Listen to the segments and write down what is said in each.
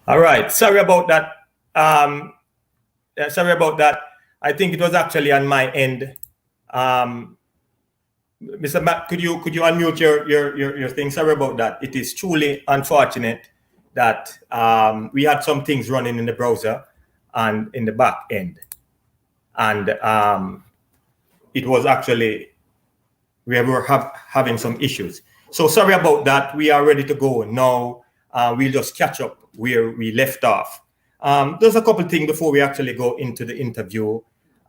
All right. Sorry about that. Sorry about that. I think it was actually on my end. Mr. Matt, could you unmute your thing? Sorry about that. It is truly unfortunate that we had some things running in the browser and in the back end, and it was actually we were having some issues. So sorry about that. We are ready to go now. We'll just catch up where we left off. There's a couple of things before we actually go into the interview.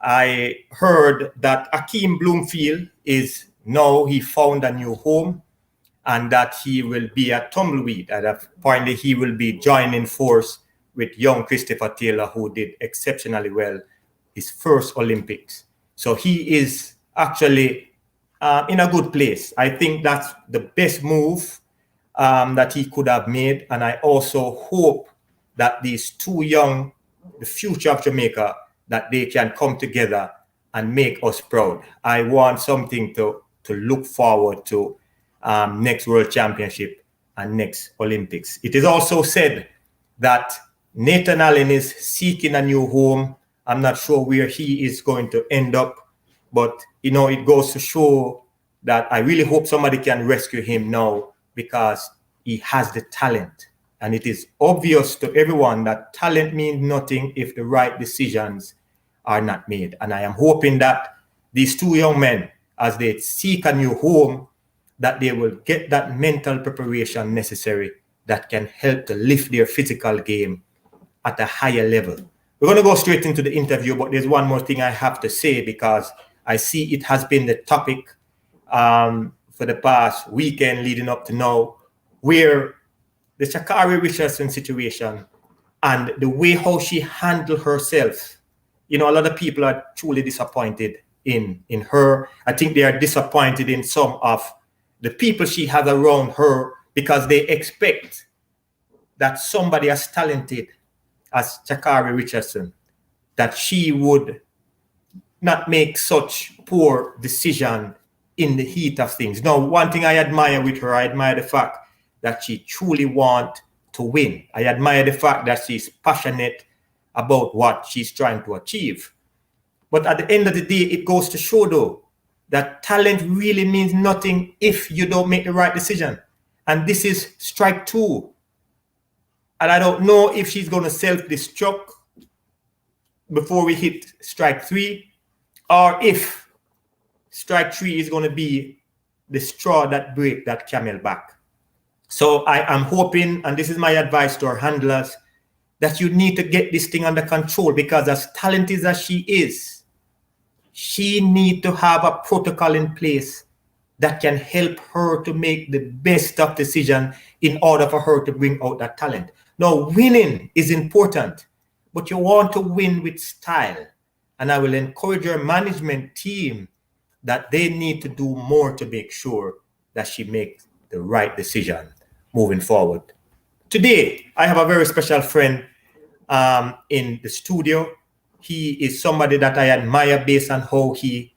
I heard that Akeem Bloomfield is now he found a new home and that he will be a tumbleweed. And apparently he will be joining force with young Christopher Taylor, who did exceptionally well his first Olympics. So he is actually in a good place. I think that's the best move that he could have made. And I also hope that these two young, the future of Jamaica, that they can come together and make us proud. I want something to look forward to next World Championship and next Olympics. It is also said that Nathan Allen is seeking a new home. I'm not sure where he is going to end up, but it goes to show that I really hope somebody can rescue him now because he has the talent. And it is obvious to everyone that talent means nothing if the right decisions are not made. And I am hoping that these two young men, as they seek a new home, that they will get that mental preparation necessary that can help to lift their physical game at a higher level. We're going to go straight into the interview, but there's one more thing I have to say because I see it has been the topic for the past weekend leading up to now, where the Sha'Carri Richardson situation and the way how she handled herself. A lot of people are truly disappointed in her. I think they are disappointed in some of the people she has around her because they expect that somebody as talented as Sha'Carri Richardson, that she would not make such poor decision in the heat of things. Now, one thing I admire with her, I admire the fact that she truly wants to win. I admire the fact that she's passionate about what she's trying to achieve. But at the end of the day, it goes to show, though, that talent really means nothing if you don't make the right decision. And this is strike two. And I don't know if she's going to self-destruct before we hit strike three, or if strike three is going to be the straw that breaks that camel back. So I am hoping, and this is my advice to our handlers, that you need to get this thing under control, because as talented as she is, she needs to have a protocol in place that can help her to make the best of decision in order for her to bring out that talent. Now, winning is important, but you want to win with style. And I will encourage your management team that they need to do more to make sure that she makes the right decision moving forward. Today, I have a very special friend in the studio. He is somebody that I admire based on how he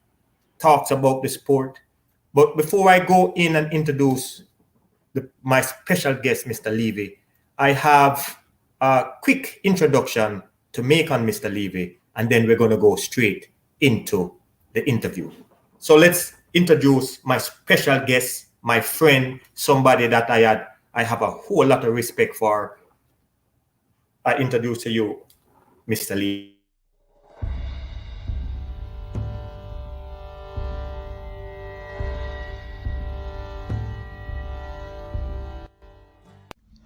talks about the sport. But before I go in and introduce my special guest, Mr. Levy, I have a quick introduction to make on Mr. Levy, and then we're going to go straight into the interview. So let's introduce my special guest, my friend, somebody that I have a whole lot of respect for. I introduce to you, Mr. Levy.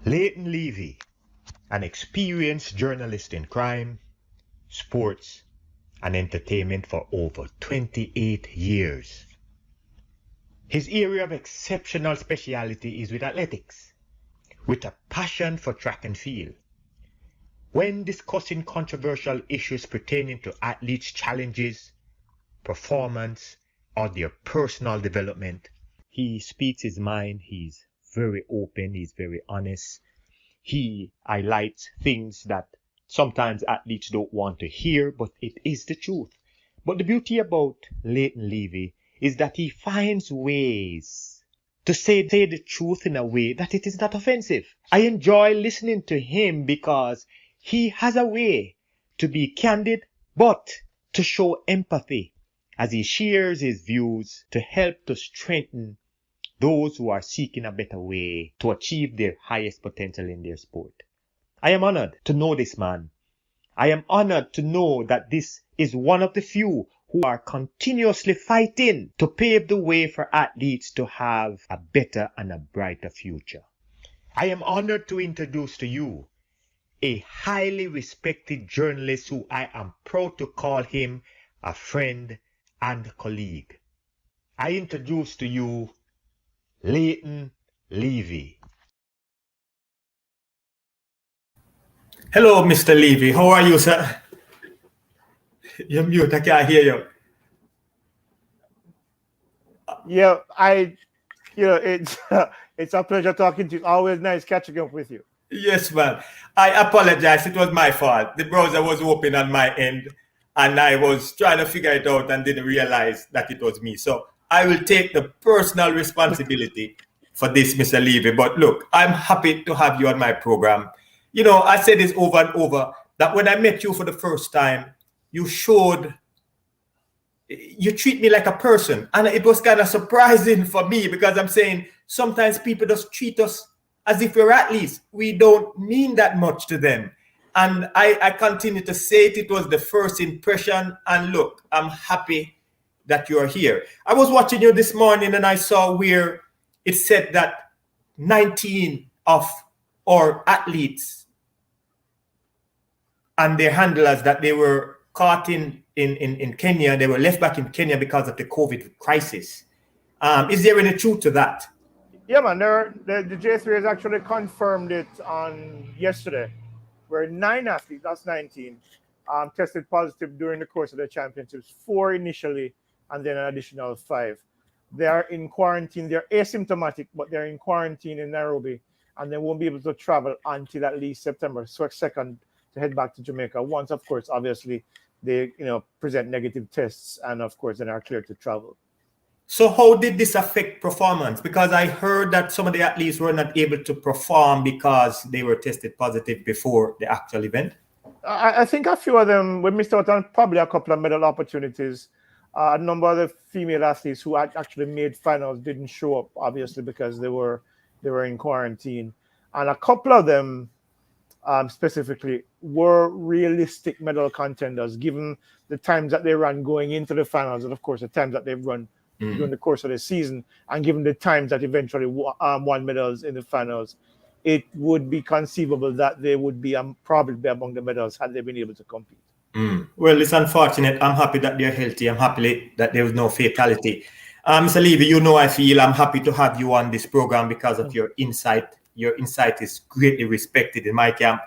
Leighton Levy, an experienced journalist in crime, sports, and entertainment for over 28 years. His area of exceptional speciality is with athletics, with a passion for track and field. When discussing controversial issues pertaining to athletes' challenges, performance, or their personal development, he speaks his mind. He's very open, he's very honest. He highlights things that sometimes athletes don't want to hear, but it is the truth. But the beauty about Leighton Levy is that he finds ways to say the truth in a way that it is not offensive. I enjoy listening to him because he has a way to be candid, but to show empathy as he shares his views to help to strengthen those who are seeking a better way to achieve their highest potential in their sport. I am honored to know this man. I am honored to know that this is one of the few who are continuously fighting to pave the way for athletes to have a better and a brighter future. I am honored to introduce to you a highly respected journalist who I am proud to call him a friend and colleague. I introduce to you Leighton Levy. Hello, Mr. Levy. How are you, sir? You're mute. I can't hear you. Yeah, it's a pleasure talking to you. Always nice catching up with you. Yes, man. I apologize. It was my fault. The browser was open on my end, and I was trying to figure it out and didn't realize that it was me. So I will take the personal responsibility for this, Mr. Levy. But look, I'm happy to have you on my program. You know, I said this over and over, that when I met you for the first time, you treat me like a person. And it was kind of surprising for me, because I'm saying sometimes people just treat us as if we're athletes. We don't mean that much to them. And I continue to say it was the first impression. And look, I'm happy that you're here. I was watching you this morning and I saw where it said that 19 of our athletes and their handlers, that they were caught in Kenya. They were left back in Kenya because of the COVID crisis. Is there any truth to that? Yeah, man. The J3 has actually confirmed it on yesterday, where 9 athletes, that's 19, tested positive during the course of the championships. 4 initially, and then an additional 5. They are in quarantine. They're asymptomatic, but they're in quarantine in Nairobi, and they won't be able to travel until at least September 2nd to head back to Jamaica. Once, of course, obviously, they present negative tests, and of course, then are cleared to travel. So how did this affect performance? Because I heard that some of the athletes were not able to perform because they were tested positive before the actual event. I think a few of them, we missed out on probably a couple of medal opportunities. A number of the female athletes who had actually made finals didn't show up, obviously, because they were in quarantine. And a couple of them specifically were realistic medal contenders, given the times that they ran going into the finals, and of course the times that they've run during the course of the season, and given the times that eventually won medals in the finals. It would be conceivable that they would be probably be among the medals had they been able to compete. Well, it's unfortunate. I'm happy that they're healthy. I'm happy that there was no fatality. Mr. Levy, I'm happy to have you on this program because of your insight. Your insight is greatly respected in my camp.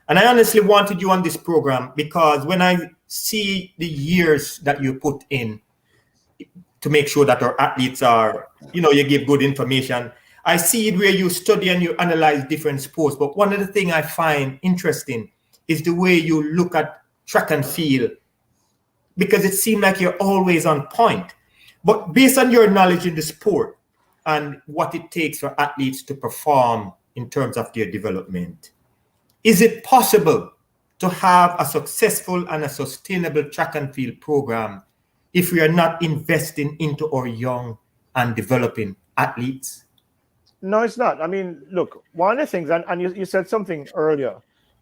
And I honestly wanted you on this program because when I see the years that you put in to make sure that our athletes are, you give good information, I see it where you study and you analyze different sports. But one of the things I find interesting is the way you look at track and field, because it seems like you're always on point. But based on your knowledge in the sport and what it takes for athletes to perform in terms of their development, is it possible to have a successful and a sustainable track and field program if we are not investing into our young and developing athletes? No, it's not. I mean, look, one of the things, and you said something earlier,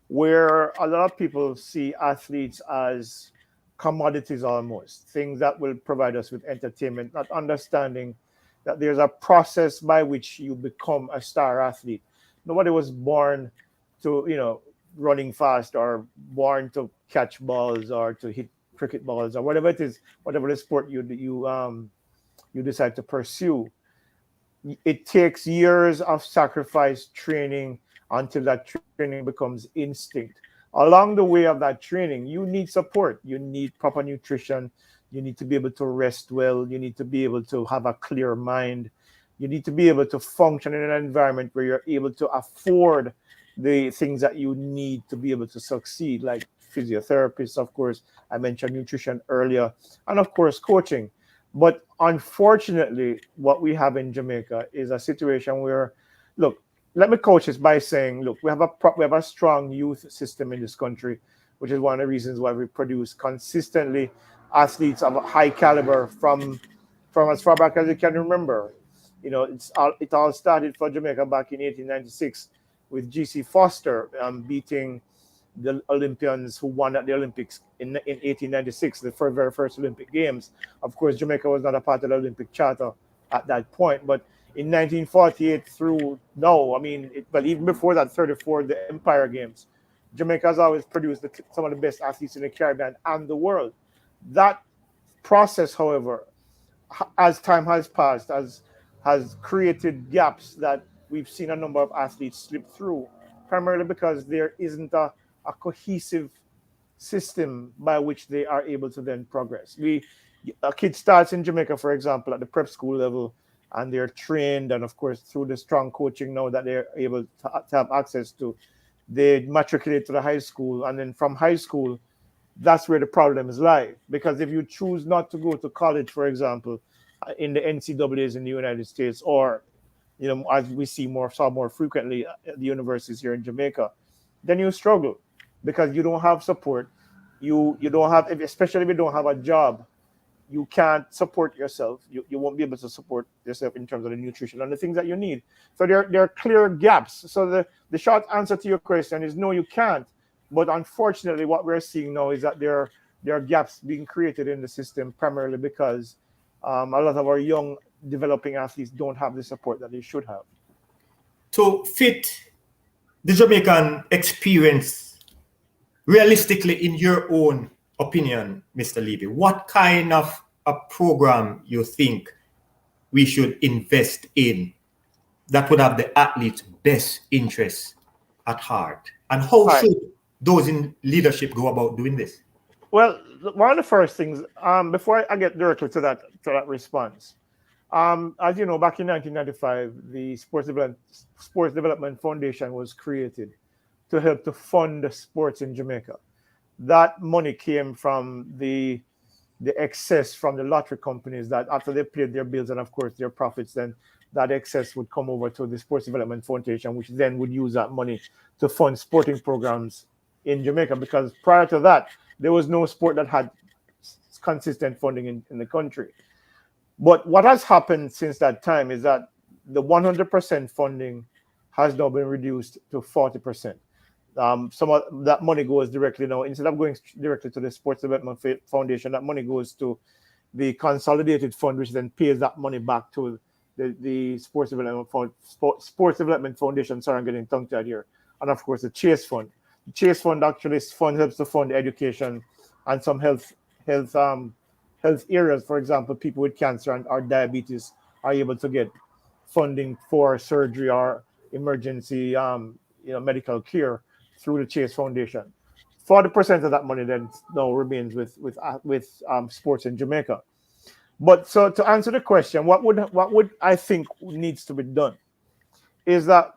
where a lot of people see athletes as commodities almost, things that will provide us with entertainment, not understanding that there's a process by which you become a star athlete. Nobody was born to, running fast, or born to catch balls or to hit cricket balls or whatever it is, whatever the sport you decide to pursue. It takes years of sacrifice, training, until that training becomes instinct. Along the way of that training, you need support. You need proper nutrition. You need to be able to rest well. You need to be able to have a clear mind. You need to be able to function in an environment where you're able to afford the things that you need to be able to succeed, like physiotherapists, of course. I mentioned nutrition earlier, and of course, coaching. But unfortunately, what we have in Jamaica is a situation where, look, let me coach this by saying, look, we have a strong youth system in this country, which is one of the reasons why we produce consistently athletes of a high caliber from as far back as you can remember. It all started for Jamaica back in 1896 with G.C. Foster beating the Olympians who won at the Olympics in 1896, the very first Olympic Games. Of course, Jamaica was not a part of the Olympic Charter at that point, but in 1948 through no, but even before that, 34, the Empire Games, Jamaica has always produced some of the best athletes in the Caribbean and the world. That process, however, as time has passed, has created gaps that we've seen a number of athletes slip through, primarily because there isn't a cohesive system by which they are able to then progress. A kid starts in Jamaica, for example, at the prep school level, and they're trained, and of course, through the strong coaching now that they're able to have access to, they matriculate to the high school, and then from high school, that's where the problems lie. Because if you choose not to go to college, for example, in the NCAAs in the United States, or as we saw more frequently at the universities here in Jamaica, then you struggle because you don't have support. You don't have, especially if you don't have a job, you can't support yourself. You won't be able to support yourself in terms of the nutrition and the things that you need. So there are clear gaps. So the short answer to your question is no, you can't. But unfortunately, what we're seeing now is that there are gaps being created in the system, primarily because a lot of our young developing athletes don't have the support that they should have. To fit the Jamaican experience realistically, in your own opinion, Mr. Levy, what kind of a program you think we should invest in that would have the athlete's best interests at heart? And how should those in leadership go about doing this? Well, one of the first things, before I get directly to that response, as you know, back in 1995, the Sports Development Foundation was created to help to fund the sports in Jamaica. That money came from the excess from the lottery companies that after they paid their bills and of course their profits, then that excess would come over to the Sports Development Foundation, which then would use that money to fund sporting programs in Jamaica, because prior to that, there was no sport that had consistent funding in the country. But what has happened since that time is that the 100% funding has now been reduced to 40%. Some of that money goes directly now, instead of going directly to the Sports Development Foundation, that money goes to the consolidated fund, which then pays that money back to the Sports Development Foundation. Sorry, I'm getting tongue-tied here. And of course, the Chase Fund. The Chase Fund actually helps to fund education and some health areas. For example, people with cancer or diabetes are able to get funding for surgery or emergency medical care through the Chase Foundation. 40% of that money then now remains with sports in Jamaica. But so to answer the question, what would I think needs to be done is that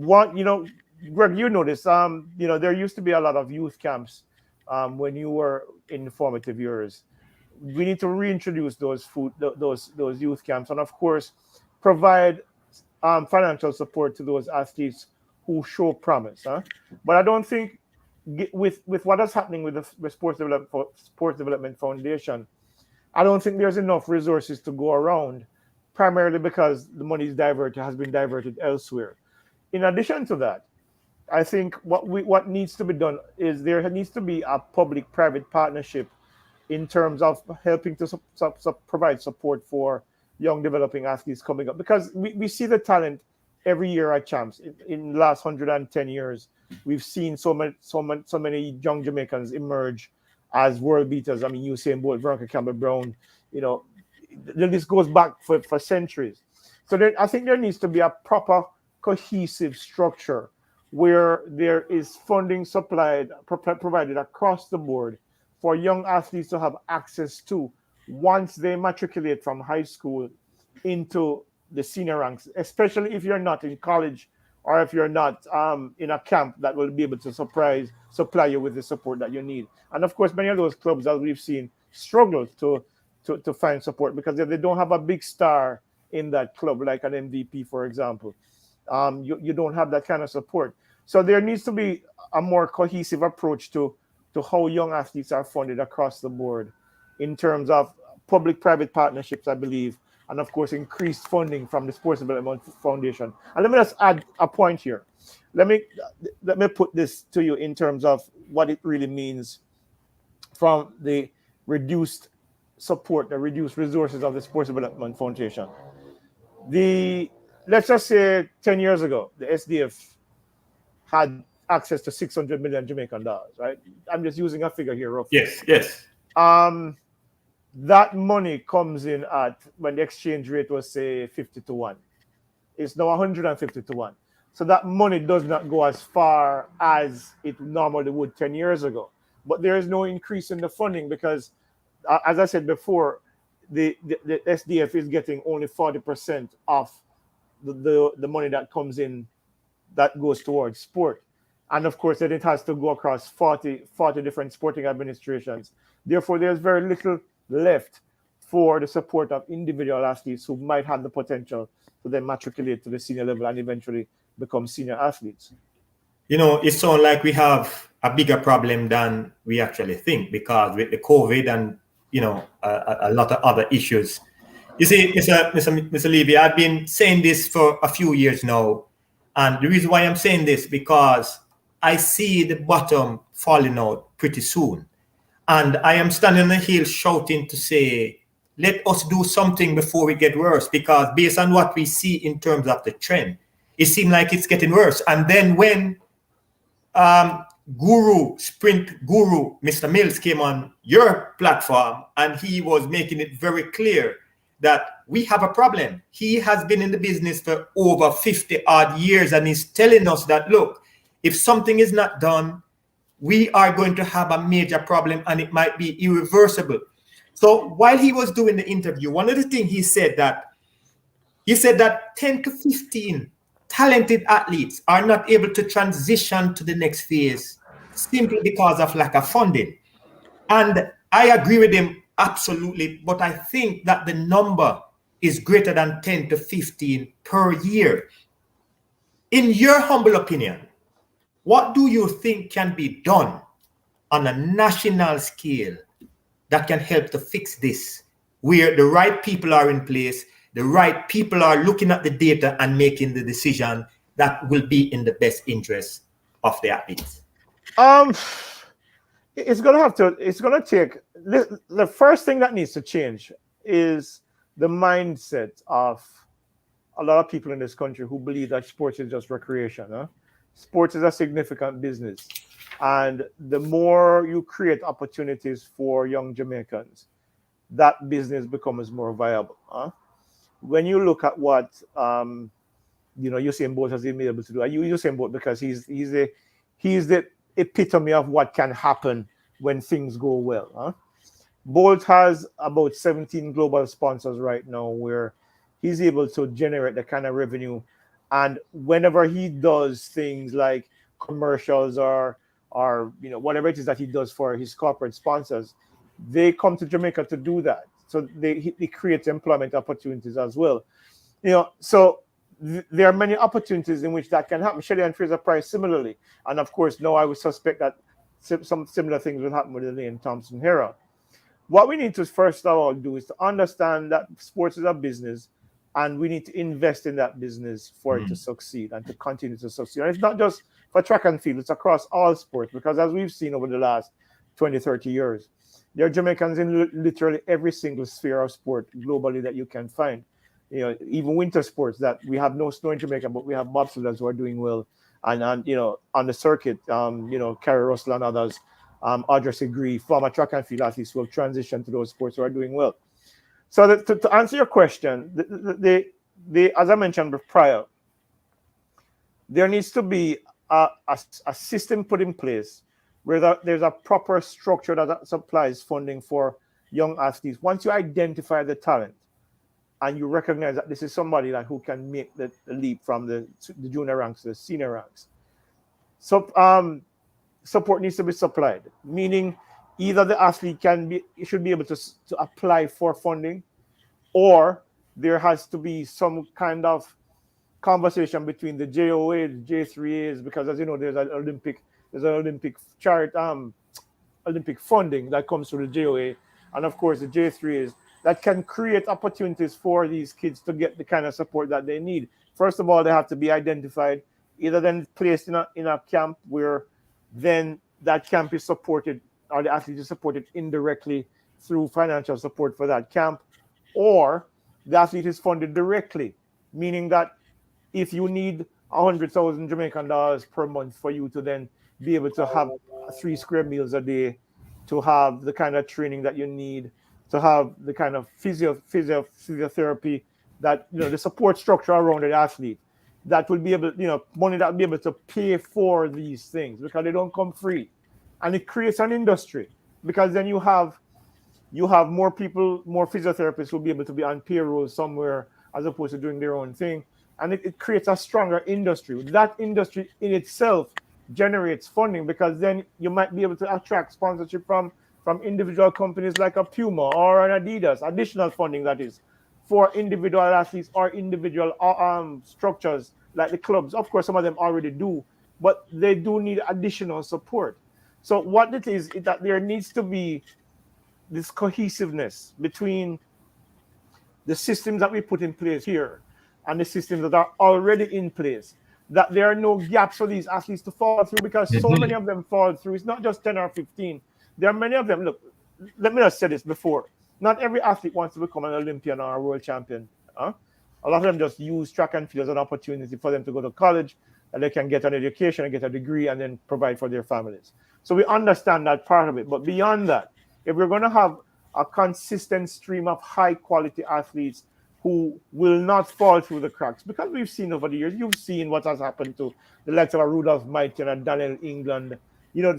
Greg, you notice there used to be a lot of youth camps when you were in formative years. We need to reintroduce those youth camps, and of course provide financial support to those athletes who show promise. But I don't think with what is happening with the Sports Development Foundation, I don't think there's enough resources to go around, primarily because the money has been diverted elsewhere. In addition to that, I think what needs to be done is there needs to be a public-private partnership in terms of helping to provide support for young developing athletes coming up, because we see the talent every year at Champs. In the last 110 years, we've seen so many young Jamaicans emerge as world beaters. I mean, Usain Bolt, Veronica Campbell-Brown, the list goes back for centuries. So I think there needs to be a proper cohesive structure where there is funding provided across the board for young athletes to have access to once they matriculate from high school into the senior ranks, especially if you're not in college or if you're not in a camp that will be able to supply you with the support that you need. And of course, many of those clubs that we've seen struggle to to find support, because if they don't have a big star in that club, like an MVP, for example, you don't have that kind of support. So there needs to be a more cohesive approach to how young athletes are funded across the board in terms of public-private partnerships, I believe, and of course increased funding from the Sports Development Foundation. And let me just add a point here. Let me put this to you in terms of what it really means from the reduced support, the reduced resources of the Sports Development Foundation. Let's just say 10 years ago, the SDF had access to 600 million Jamaican dollars, right? I'm just using a figure here roughly. Yes. That money comes in at, when the exchange rate was say 50 to 1. It's now 150 to 1. So that money does not go as far as it normally would 10 years ago. But there is no increase in the funding because, as I said before, the SDF is getting only 40% of the money that comes in that goes towards sport. And of course, then it has to go across 40 different sporting administrations. Therefore, there's very little left for the support of individual athletes who might have the potential to then matriculate to the senior level and eventually become senior athletes. You know, it sounds like we have a bigger problem than we actually think, because with the COVID and, you know, a lot of other issues. You see, Mr. Levy, I've been saying this for a few years now. And the reason why I'm saying this, because I see the bottom falling out pretty soon. And I am standing on the hill shouting to say, let us do something before we get worse, because based on what we see in terms of the trend, it seems like it's getting worse. And then when sprint guru, Mr. Mills came on your platform and he was making it very clear that we have a problem. He has been in the business for over 50 odd years and he's telling us that, look, if something is not done, we are going to have a major problem and it might be irreversible. So while he was doing the interview, one of the things he said that 10 to 15 talented athletes are not able to transition to the next phase simply because of lack of funding. And I agree with him absolutely, but I think that the number is greater than 10 to 15 per year. In your humble opinion, what do you think can be done on a national scale that can help to fix this, where the right people are in place, the right people are looking at the data and making the decision that will be in the best interest of the athletes? It's going to take, the first thing that needs to change is the mindset of a lot of people in this country who believe that sports is just recreation. Huh? Sports is a significant business. And the more you create opportunities for young Jamaicans, that business becomes more viable. Huh? When you look at what Usain Bolt has been able to do, Usain Bolt because he's the epitome of what can happen when things go well. Huh? Bolt has about 17 global sponsors right now, where he's able to generate the kind of revenue. And whenever he does things like commercials or whatever it is that he does for his corporate sponsors, they come to Jamaica to do that. So he creates employment opportunities as well. So there are many opportunities in which that can happen. Shelley and Fraser-Price similarly. And of course, now I would suspect that some similar things will happen with the Lane Thompson-Herah. What we need to first of all do is to understand that sports is a business, and we need to invest in that business for it to succeed and to continue to succeed. And it's not just for track and field, it's across all sports, because as we've seen over the last 20, 30 years, there are Jamaicans in literally every single sphere of sport globally that you can find. Even winter sports, that we have no snow in Jamaica, but we have bobsledders who are doing well. And on the circuit, Carrie Russell and others, Audrey Segree, former track and field athletes who have transitioned to those sports who are doing well. So to answer your question, as I mentioned prior, there needs to be a system put in place where there's a proper structure that supplies funding for young athletes. Once you identify the talent and you recognize that this is somebody who can make the leap from the junior ranks to the senior ranks, so support needs to be supplied. Meaning, either the athlete should be able to apply for funding, or there has to be some kind of conversation between the JOA, the J3As, because as you know, there's an Olympic chart, Olympic funding that comes through the JOA, and of course the J3As that can create opportunities for these kids to get the kind of support that they need. First of all, they have to be identified, either then placed in a camp where then that camp is supported, or the athlete is supported indirectly through financial support for that camp, or the athlete is funded directly, meaning that if you need 100,000 Jamaican dollars per month for you to then be able to have 3 square meals a day, to have the kind of training that you need, to have the kind of physiotherapy that, the support structure around the athlete, that will be able, money that will be able to pay for these things, because they don't come free. And it creates an industry, because then you have more people, more physiotherapists who will be able to be on payroll somewhere as opposed to doing their own thing. And it creates a stronger industry. That industry in itself generates funding, because then you might be able to attract sponsorship from individual companies like a Puma or an Adidas, additional funding that is for individual athletes or individual structures like the clubs. Of course, some of them already do, but they do need additional support. So what it is that there needs to be this cohesiveness between the systems that we put in place here and the systems that are already in place, that there are no gaps for these athletes to fall through, because so many of them fall through. It's not just 10 or 15. There are many of them. Look, let me just say this before. Not every athlete wants to become an Olympian or a world champion. A lot of them just use track and field as an opportunity for them to go to college, and they can get an education and get a degree and then provide for their families. So we understand that part of it. But beyond that, if we're going to have a consistent stream of high quality athletes who will not fall through the cracks, because we've seen over the years, you've seen what has happened to the likes of Rudolph Mighton and Daniel England,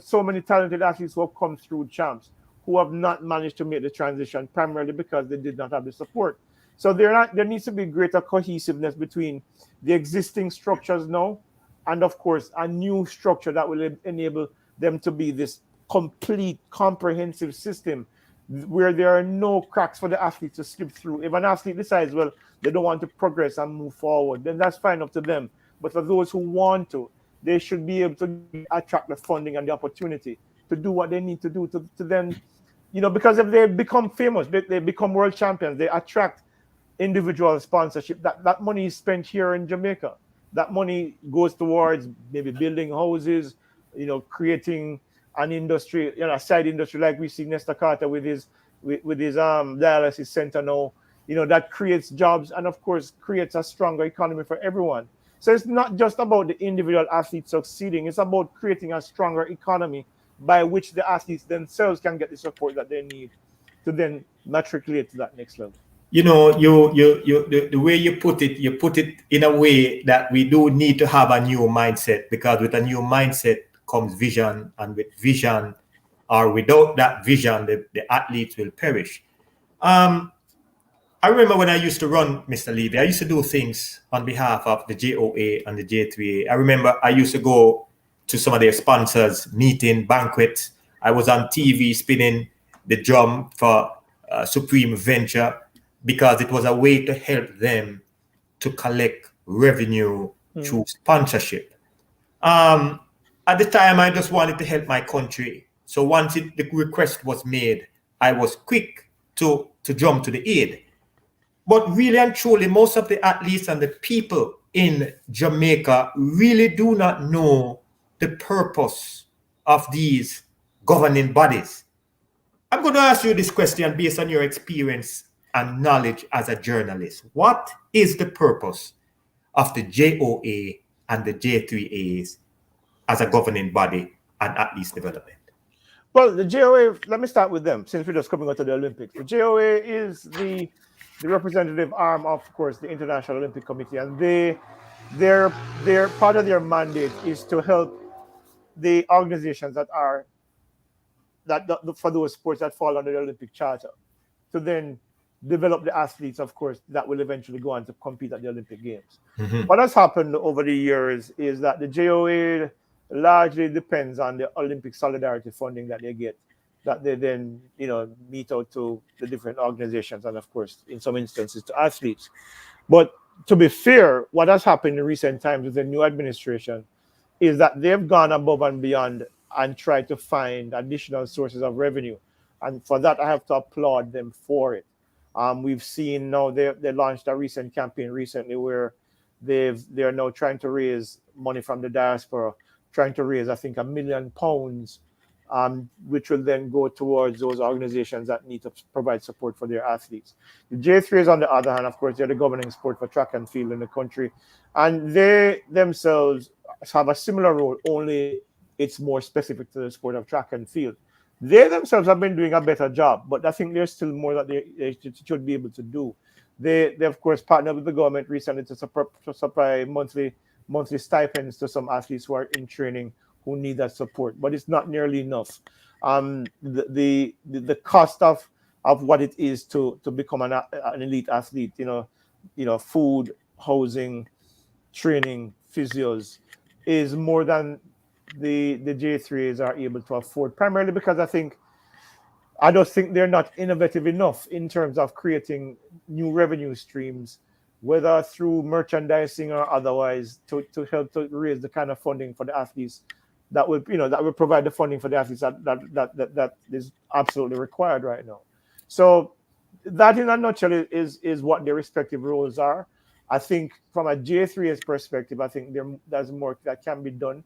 so many talented athletes who have come through champs who have not managed to make the transition, primarily because they did not have the support. So there needs to be greater cohesiveness between the existing structures now and, of course, a new structure that will enable them to be this complete, comprehensive system where there are no cracks for the athlete to slip through. If an athlete decides, well, they don't want to progress and move forward, then that's fine, up to them. But for those who want to, they should be able to attract the funding and the opportunity to do what they need to do to then, because if they become famous, they become world champions, they attract individual sponsorship. That money is spent here in Jamaica. That money goes towards maybe building houses, creating an industry, a side industry, like we see Nesta Carter with his dialysis center now. That creates jobs and, of course, creates a stronger economy for everyone. So it's not just about the individual athletes succeeding. It's about creating a stronger economy by which the athletes themselves can get the support that they need to then matriculate to that next level. The way you put it in a way that we do need to have a new mindset, because with a new mindset comes vision, and with vision, or without that vision, the athletes will perish. I remember when I used to run, Mr. Levy, I used to do things on behalf of the JOA and the J3A. I remember I used to go to some of their sponsors, meeting, banquets. I was on TV spinning the drum for Supreme Venture, because it was a way to help them to collect revenue through sponsorship. At the time, I just wanted to help my country. So once the request was made, I was quick to jump to the aid. But really and truly, most of the athletes and the people in Jamaica really do not know the purpose of these governing bodies. I'm going to ask you this question based on your experience and knowledge as a journalist. What is the purpose of the JOA and the J3As as a governing body and athletes development? Well, the JOA, let me start with them, since we're just coming out to the Olympics. The JOA is the representative arm of course, the International Olympic Committee, and their part of their mandate is to help the organizations that for those sports that fall under the Olympic Charter, to then develop the athletes, of course, that will eventually go on to compete at the Olympic Games. What has happened over the years is that the JOA largely depends on the Olympic solidarity funding that they get that they then, mete out to the different organizations and, of course, in some instances, to athletes. But to be fair, what has happened in recent times with the new administration is that they've gone above and beyond and tried to find additional sources of revenue. And for that, I have to applaud them for it. We've seen now they launched a recent campaign recently where they're now trying to raise money from the diaspora, trying to raise, I think, £1 million, which will then go towards those organizations that need to provide support for their athletes. The J3s, on the other hand, of course, they're the governing sport for track and field in the country, and they themselves have a similar role, only it's more specific to the sport of track and field. They themselves have been doing a better job, but I think there's still more that they should be able to do. They of course partnered with the government recently to supply monthly stipends to some athletes who are in training who need that support, but it's not nearly enough. The cost of what it is to become an elite athlete, food, housing, training, physios, is more than the J3s are able to afford, primarily because I just think they're not innovative enough in terms of creating new revenue streams, whether through merchandising or otherwise, to help to raise the kind of funding for the athletes that will provide the funding for the athletes that is absolutely required right now. So that, in a nutshell, is what their respective roles are. I think from a J3's perspective, I think there's more that can be done.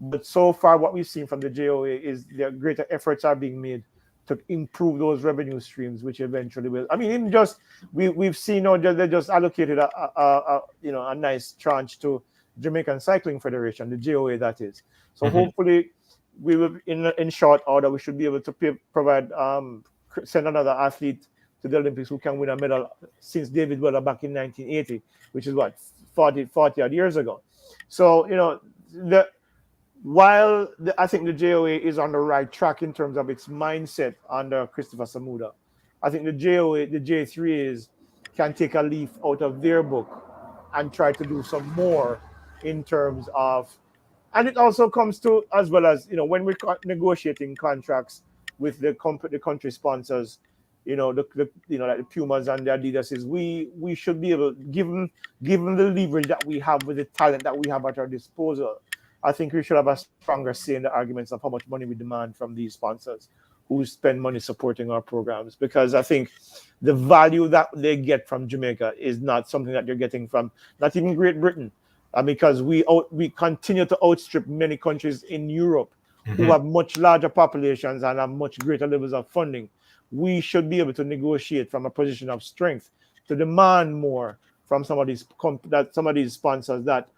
But so far, what we've seen from the JOA is their greater efforts are being made to improve those revenue streams, which eventually will. I mean, even just we've seen they just allocated a nice tranche to Jamaican Cycling Federation, the JOA, that is. So hopefully, we will in short order we should be able to provide send another athlete to the Olympics who can win a medal since David Weller back in 1980, which is what 40 odd years ago. So I think the JOA is on the right track in terms of its mindset under Christopher Samuda, I think the J3s can take a leaf out of their book and try to do some more in terms of, and it also comes to, as well as, when we're negotiating contracts with the country sponsors, like the Pumas and the Adidas, we should be able, given the leverage that we have with the talent that we have at our disposal, I think we should have a stronger say in the arguments of how much money we demand from these sponsors who spend money supporting our programs, because I think the value that they get from Jamaica is not something that you're getting from not even Great Britain, because we continue to outstrip many countries in Europe who have much larger populations and have much greater levels of funding. We should be able to negotiate from a position of strength to demand more from some of these sponsors that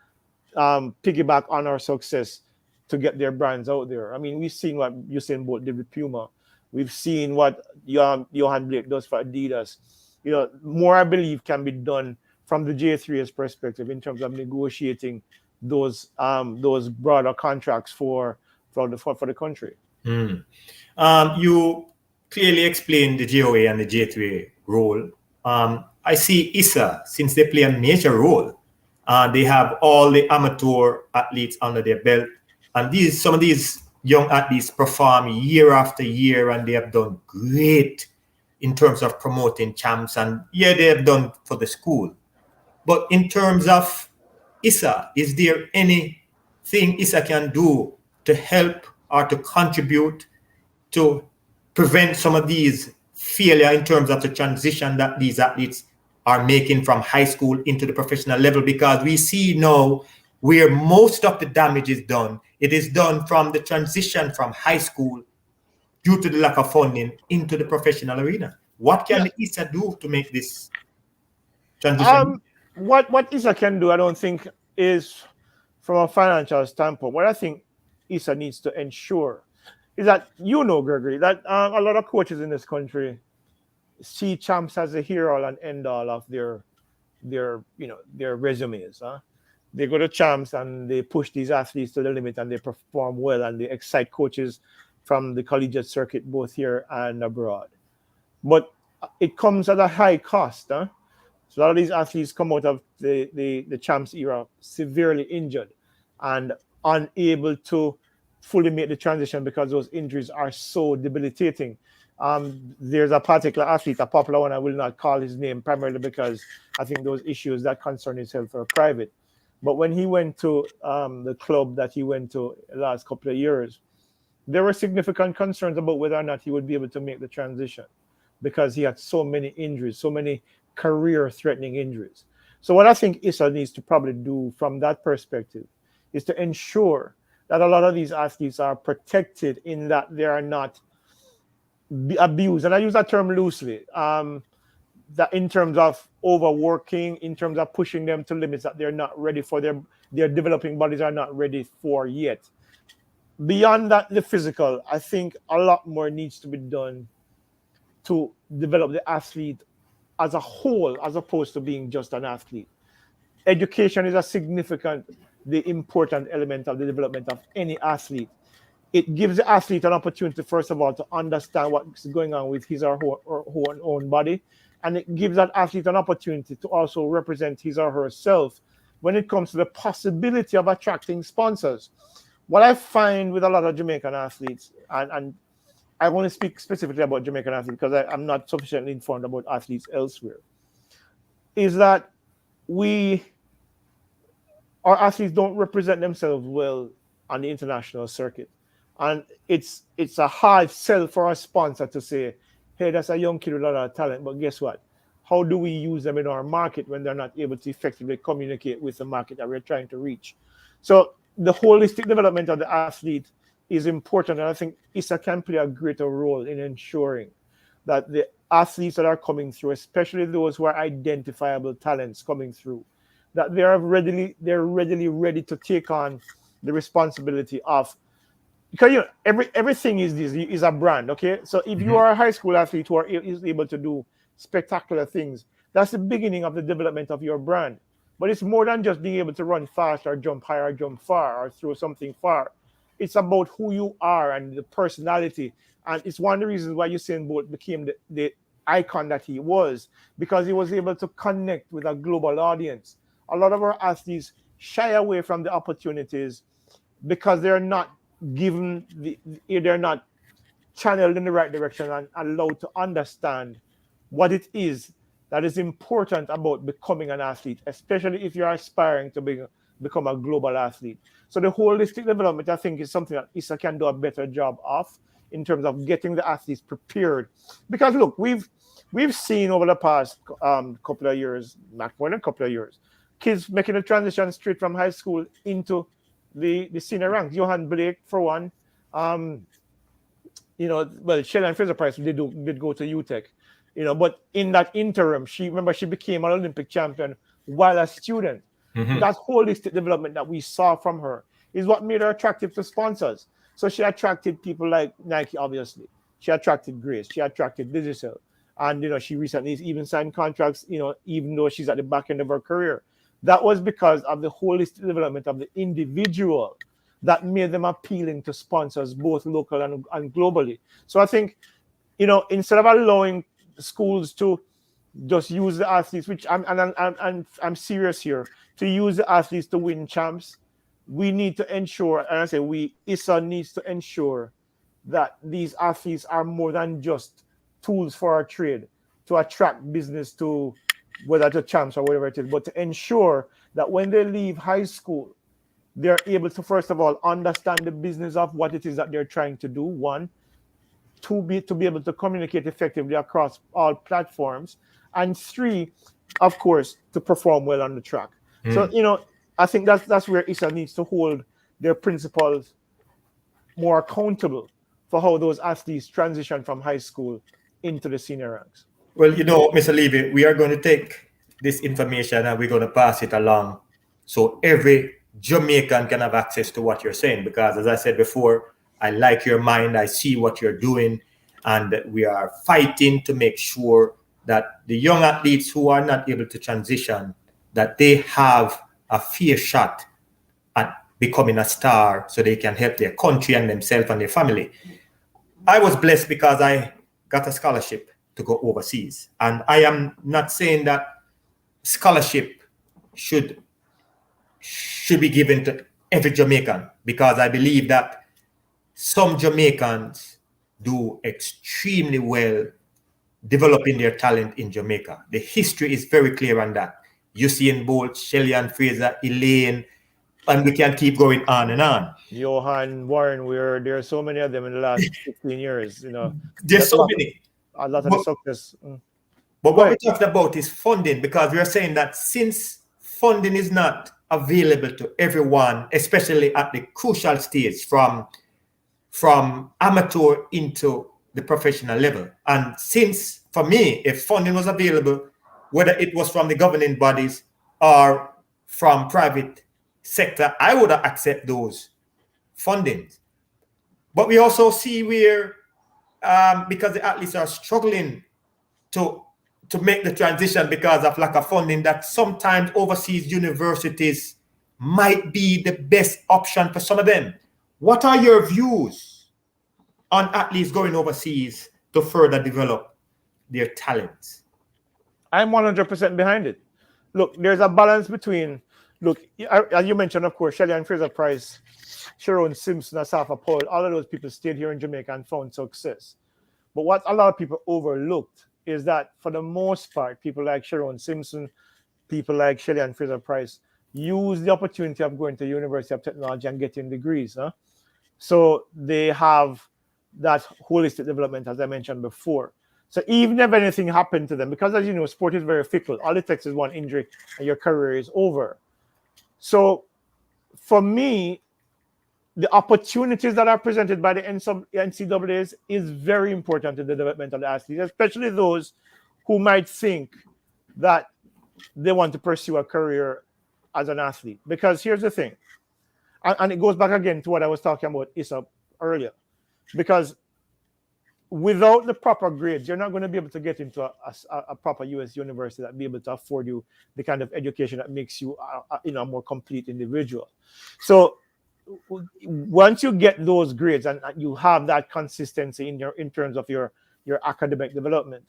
piggyback on our success to get their brands out there. I mean, we've seen what Usain Bolt did with Puma. We've seen what Johan Blake does for Adidas. More, I believe, can be done from the J3's perspective in terms of negotiating those broader contracts for the country. You clearly explained the JOA and the J3 role. I see ISA, since they play a major role. They have all the amateur athletes under their belt, and some of these young athletes perform year after year, and they have done great in terms of promoting champs, and they have done for the school. But in terms of ISA, is there anything ISA can do to help or to contribute to prevent some of these failure in terms of the transition that these athletes are making from high school into the professional level? Because we see now where most of the damage is done, it is done from the transition from high school due to the lack of funding into the professional arena. What can the ISA do to make this transition? What ISA can do, I don't think, is from a financial standpoint. What I think ISA needs to ensure is that, Gregory, that a lot of coaches in this country see champs as a hero and end all of their resumes. They go to champs and they push these athletes to the limit and they perform well and they excite coaches from the collegiate circuit both here and abroad. But it comes at a high cost. So a lot of these athletes come out of the champs era severely injured and unable to fully make the transition because those injuries are so debilitating. There's a particular athlete, a popular one, I will not call his name, primarily because I think those issues that concern his health are private. But when he went to the club that he went to the last couple of years, there were significant concerns about whether or not he would be able to make the transition because he had so many injuries, so many career-threatening injuries. So what I think ISA needs to probably do from that perspective is to ensure that a lot of these athletes are protected in that they are not abused. And I use that term loosely. That in terms of overworking, in terms of pushing them to limits that they're not ready for, their developing bodies are not ready for yet. Beyond that, the physical, I think a lot more needs to be done to develop the athlete as a whole, as opposed to being just an athlete. Education is a significant, the important element of the development of any athlete. It gives the athlete an opportunity, first of all, to understand what's going on with his or her own body. And it gives that athlete an opportunity to also represent his or herself when it comes to the possibility of attracting sponsors. What I find with a lot of Jamaican athletes, and I want to speak specifically about Jamaican athletes because I'm not sufficiently informed about athletes elsewhere, is that our athletes don't represent themselves well on the international circuit. And it's a hard sell for a sponsor to say, hey, that's a young kid with a lot of talent, but guess what? How do we use them in our market when they're not able to effectively communicate with the market that we're trying to reach? So the holistic development of the athlete is important, and I think ISA can play a greater role in ensuring that the athletes that are coming through, especially those who are identifiable talents coming through, that they're readily ready to take on the responsibility of, because everything is a brand, okay? So if you are a high school athlete who is able to do spectacular things, that's the beginning of the development of your brand. But it's more than just being able to run fast or jump high or jump far or throw something far. It's about who you are and the personality. And it's one of the reasons why Usain Bolt became the icon that he was, because he was able to connect with a global audience. A lot of our athletes shy away from the opportunities because they're not given they're not channeled in the right direction and allowed to understand what it is that is important about becoming an athlete, especially if you're aspiring to become a global athlete. So the holistic development, I think, is something that ISA can do a better job of in terms of getting the athletes prepared. Because look, we've seen over the past couple of years, not more than a couple of years, kids making a transition straight from high school into the senior ranks. Johan Blake, for one, Shelly Fraser-Price did go to UTEC, but in that interim, she became an Olympic champion while a student. That holistic development that we saw from her is what made her attractive to sponsors. So she attracted people like Nike, obviously. She attracted Grace. She attracted Digicel. And, she recently even signed contracts, even though she's at the back end of her career. That was because of the holistic development of the individual that made them appealing to sponsors, both local and globally. So I think, instead of allowing schools to just use the athletes, which I'm serious here, to use the athletes to win champs, we need to ensure, and I say ISA needs to ensure that these athletes are more than just tools for our trade to attract business to, whether to champs or whatever it is, but to ensure that when they leave high school, they're able to, first of all, understand the business of what it is that they're trying to do, one, to be able to communicate effectively across all platforms, and three, of course, to perform well on the track. So, I think that's where ISA needs to hold their principals more accountable for how those athletes transition from high school into the senior ranks. Well, Mr. Levy, we are going to take this information and we're going to pass it along so every Jamaican can have access to what you're saying. Because as I said before, I like your mind, I see what you're doing, and we are fighting to make sure that the young athletes who are not able to transition, that they have a fair shot at becoming a star so they can help their country and themselves and their family. I was blessed because I got a scholarship to go overseas. And I am not saying that scholarship should be given to every Jamaican, because I believe that some Jamaicans do extremely well developing their talent in Jamaica. The history is very clear on that. Usain Bolt, Shelley Fraser, Elaine, and we can keep going on and on. Johan, Warren, there are so many of them in the last 15 years. There's so many. A lot of the success. But what we're talking about is funding, because we are saying that since funding is not available to everyone, especially at the crucial stage from amateur into the professional level. And since, for me, if funding was available, whether it was from the governing bodies or from private sector, I would accept those fundings. But we also see where, because the athletes are struggling to make the transition because of lack of funding, that sometimes overseas universities might be the best option for some of them. What are your views on athletes going overseas to further develop their talents? I'm 100% behind it. Look, there's a balance between, as you mentioned, of course, Shelley Fraser Price, Sharon Simpson, Asafa Paul, all of those people stayed here in Jamaica and found success. But what a lot of people overlooked is that for the most part, people like Sharon Simpson, people like Shelley Fraser Price use the opportunity of going to the University of Technology and getting degrees. So they have that holistic development, as I mentioned before. So even if anything happened to them, because as you know, sport is very fickle. All it takes is one injury and your career is over. So for me, the opportunities that are presented by the NCAAs is very important to the development of the athletes, especially those who might think that they want to pursue a career as an athlete. Because here's the thing, and it goes back again to what I was talking about Issa earlier, because without the proper grades, you're not going to be able to get into a proper US university that be able to afford you the kind of education that makes you a more complete individual. So once you get those grades and you have that consistency in terms of your academic development,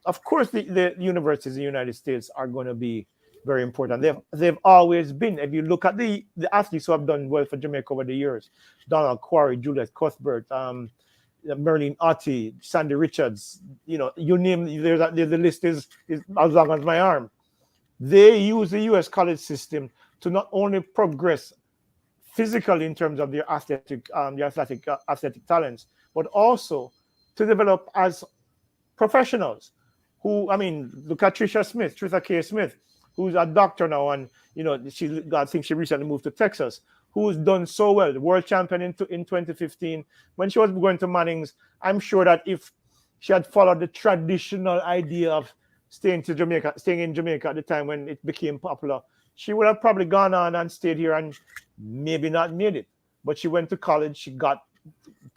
of course the universities in the United States are going to be very important. They've always been. If you look at the athletes who have done well for Jamaica over the years, Donald Quarry, Juliet Cuthbert, Merlin Otti, Sandy Richards, you name, the list is as long as my arm. They use the US college system to not only progress physically in terms of their athletic talents, but also to develop as professionals. Look at Trisha K. Smith, who's a doctor now, and I think she recently moved to Texas, who's done so well, the world champion in 2015. When she was going to Manning's, I'm sure that if she had followed the traditional idea of staying in Jamaica at the time when it became popular, she would have probably gone on and stayed here and maybe not made it. But she went to college, she got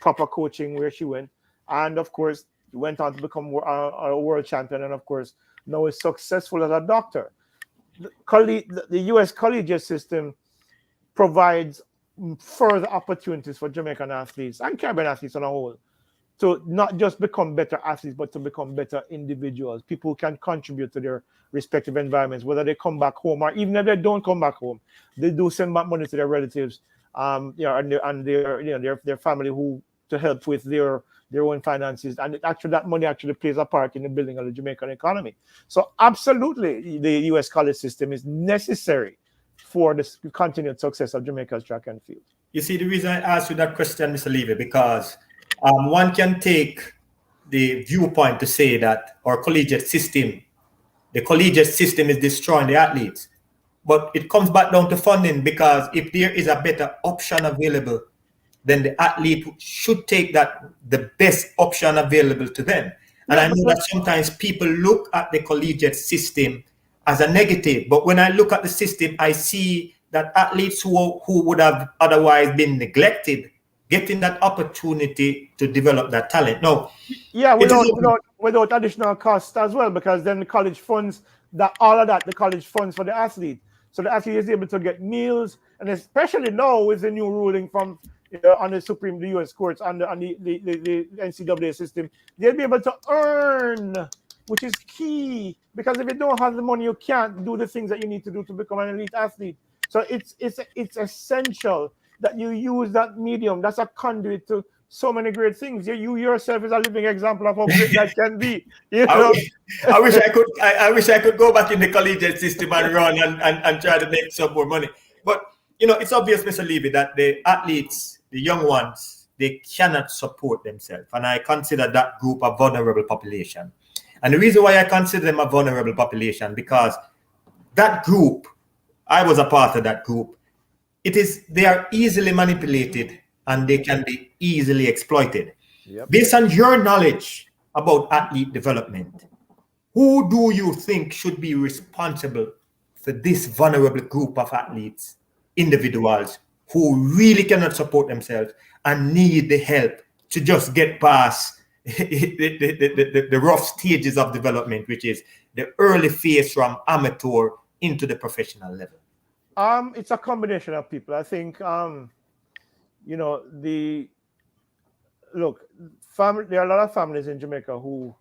proper coaching where she went, and of course went on to become a world champion, and of course now is successful as a doctor. The US collegiate system provides further opportunities for Jamaican athletes and Caribbean athletes on a whole to not just become better athletes, but to become better individuals. People who can contribute to their respective environments, whether they come back home or even if they don't come back home, they do send back money to their relatives, and their family who to help with their own finances, and that money actually plays a part in the building of the Jamaican economy. So absolutely, the US college system is necessary for the continued success of Jamaica's track and field. You see, the reason I asked you that question, Mr. Levy, because one can take the viewpoint to say that the collegiate system is destroying the athletes. But it comes back down to funding, because if there is a better option available, then the athlete should take the best option available to them. And I know that sometimes people look at the collegiate system as a negative, but when I look at the system, I see that athletes who would have otherwise been neglected getting that opportunity to develop that talent. No, without additional cost as well, because then the college funds the college funds for the athlete, so the athlete is able to get meals, and especially now with the new ruling from on the U.S. courts on the NCAA system, they'll be able to earn, which is key, because if you don't have the money, you can't do the things that you need to do to become an elite athlete. So it's essential that you use that medium. That's a conduit to so many great things. You yourself is a living example of how great that can be. You I, know, I wish I could. I wish I could go back in the collegiate system and run and try to make some more money. But it's obvious, Mr. Levy, that the athletes, the young ones, they cannot support themselves, and I consider that group a vulnerable population. And the reason why I consider them a vulnerable population, because that group, I was a part of that group. They are easily manipulated and they can be easily exploited. Yep. Based on your knowledge about athlete development, who do you think should be responsible for this vulnerable group of athletes, individuals who really cannot support themselves and need the help to just get past the rough stages of development, which is the early phase from amateur into the professional level? It's a combination of people. I think there are a lot of families in Jamaica who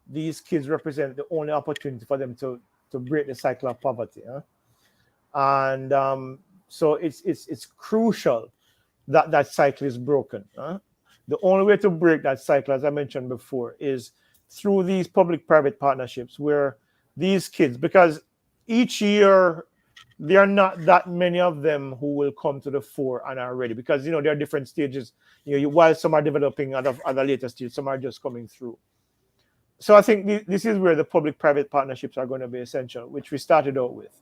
these kids represent the only opportunity for them to break the cycle of poverty. And so it's crucial that that cycle is broken. The only way to break that cycle, as I mentioned before, is through these public-private partnerships where these kids, because each year there are not that many of them who will come to the fore and are ready, because there are different stages. While some are developing at a later stage, some are just coming through. So I think this is where the public-private partnerships are going to be essential, which we started out with,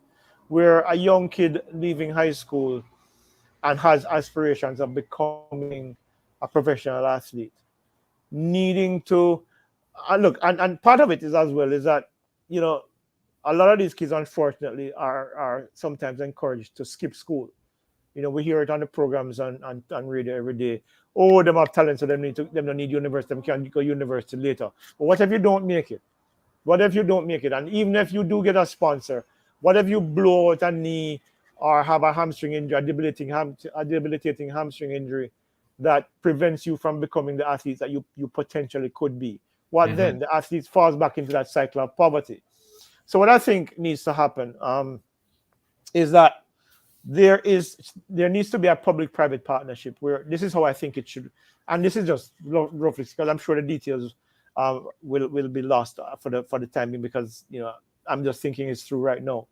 where a young kid leaving high school and has aspirations of becoming a professional athlete, needing to look, and part of it is as well is that a lot of these kids unfortunately are sometimes encouraged to skip school. We hear it on the programs and radio every day. Oh, them have talent, so them don't need university, them can go university later. But what if you don't make it? What if you don't make it? And even if you do get a sponsor, what if you blow out a knee or have a hamstring injury, a debilitating hamstring injury that prevents you from becoming the athlete that you potentially could be? What then? The athlete falls back into that cycle of poverty. So what I think needs to happen is that there needs to be a public-private partnership where this is how I think it should, and this is just roughly because I'm sure the details will be lost for the time being, because I'm just thinking it's through right now.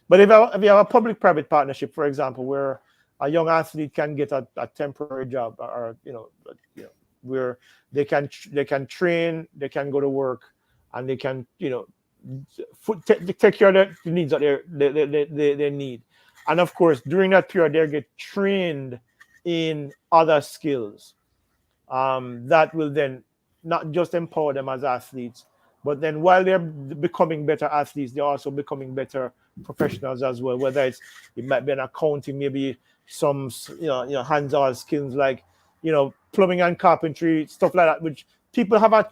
But if you have a public-private partnership, for example, where a young athlete can get a temporary job, or where they can train, they can go to work, and they can take care of the needs that they need. And of course, during that period, they get trained in other skills that will then not just empower them as athletes, but then while they're becoming better athletes, they're also becoming better professionals as well. Whether it might be an accounting, maybe some hands-on skills like plumbing and carpentry, stuff like that, which people have a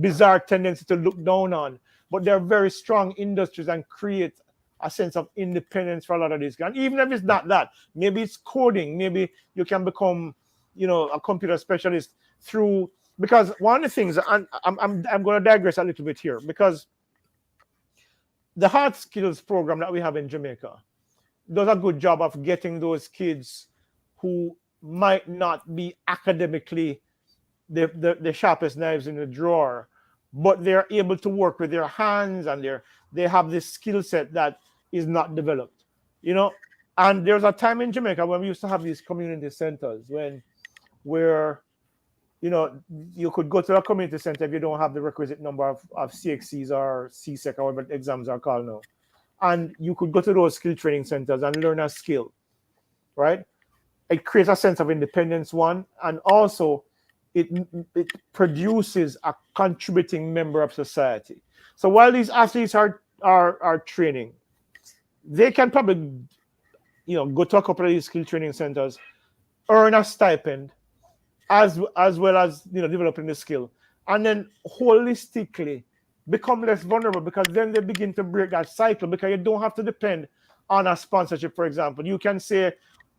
bizarre tendency to look down on, but they're very strong industries and create a sense of independence for a lot of these guys. And even if it's not that, maybe it's coding, maybe you can become a computer specialist through, because one of the things, and I'm going to digress a little bit here, because the hard skills program that we have in Jamaica does a good job of getting those kids who might not be academically the sharpest knives in the drawer, but they're able to work with their hands, and they have this skill set that is not developed, And there's a time in Jamaica when we used to have these community centers where you could go to a community center if you don't have the requisite number of CXCs or CSEC or whatever exams are called now, and you could go to those skill training centers and learn a skill, right? It creates a sense of independence, one, and also it produces a contributing member of society. So while these athletes are training, they can probably go to a couple of these skill training centers, earn a stipend, as well as developing the skill, and then holistically become less vulnerable, because then they begin to break that cycle, because you don't have to depend on a sponsorship. For example, you can say,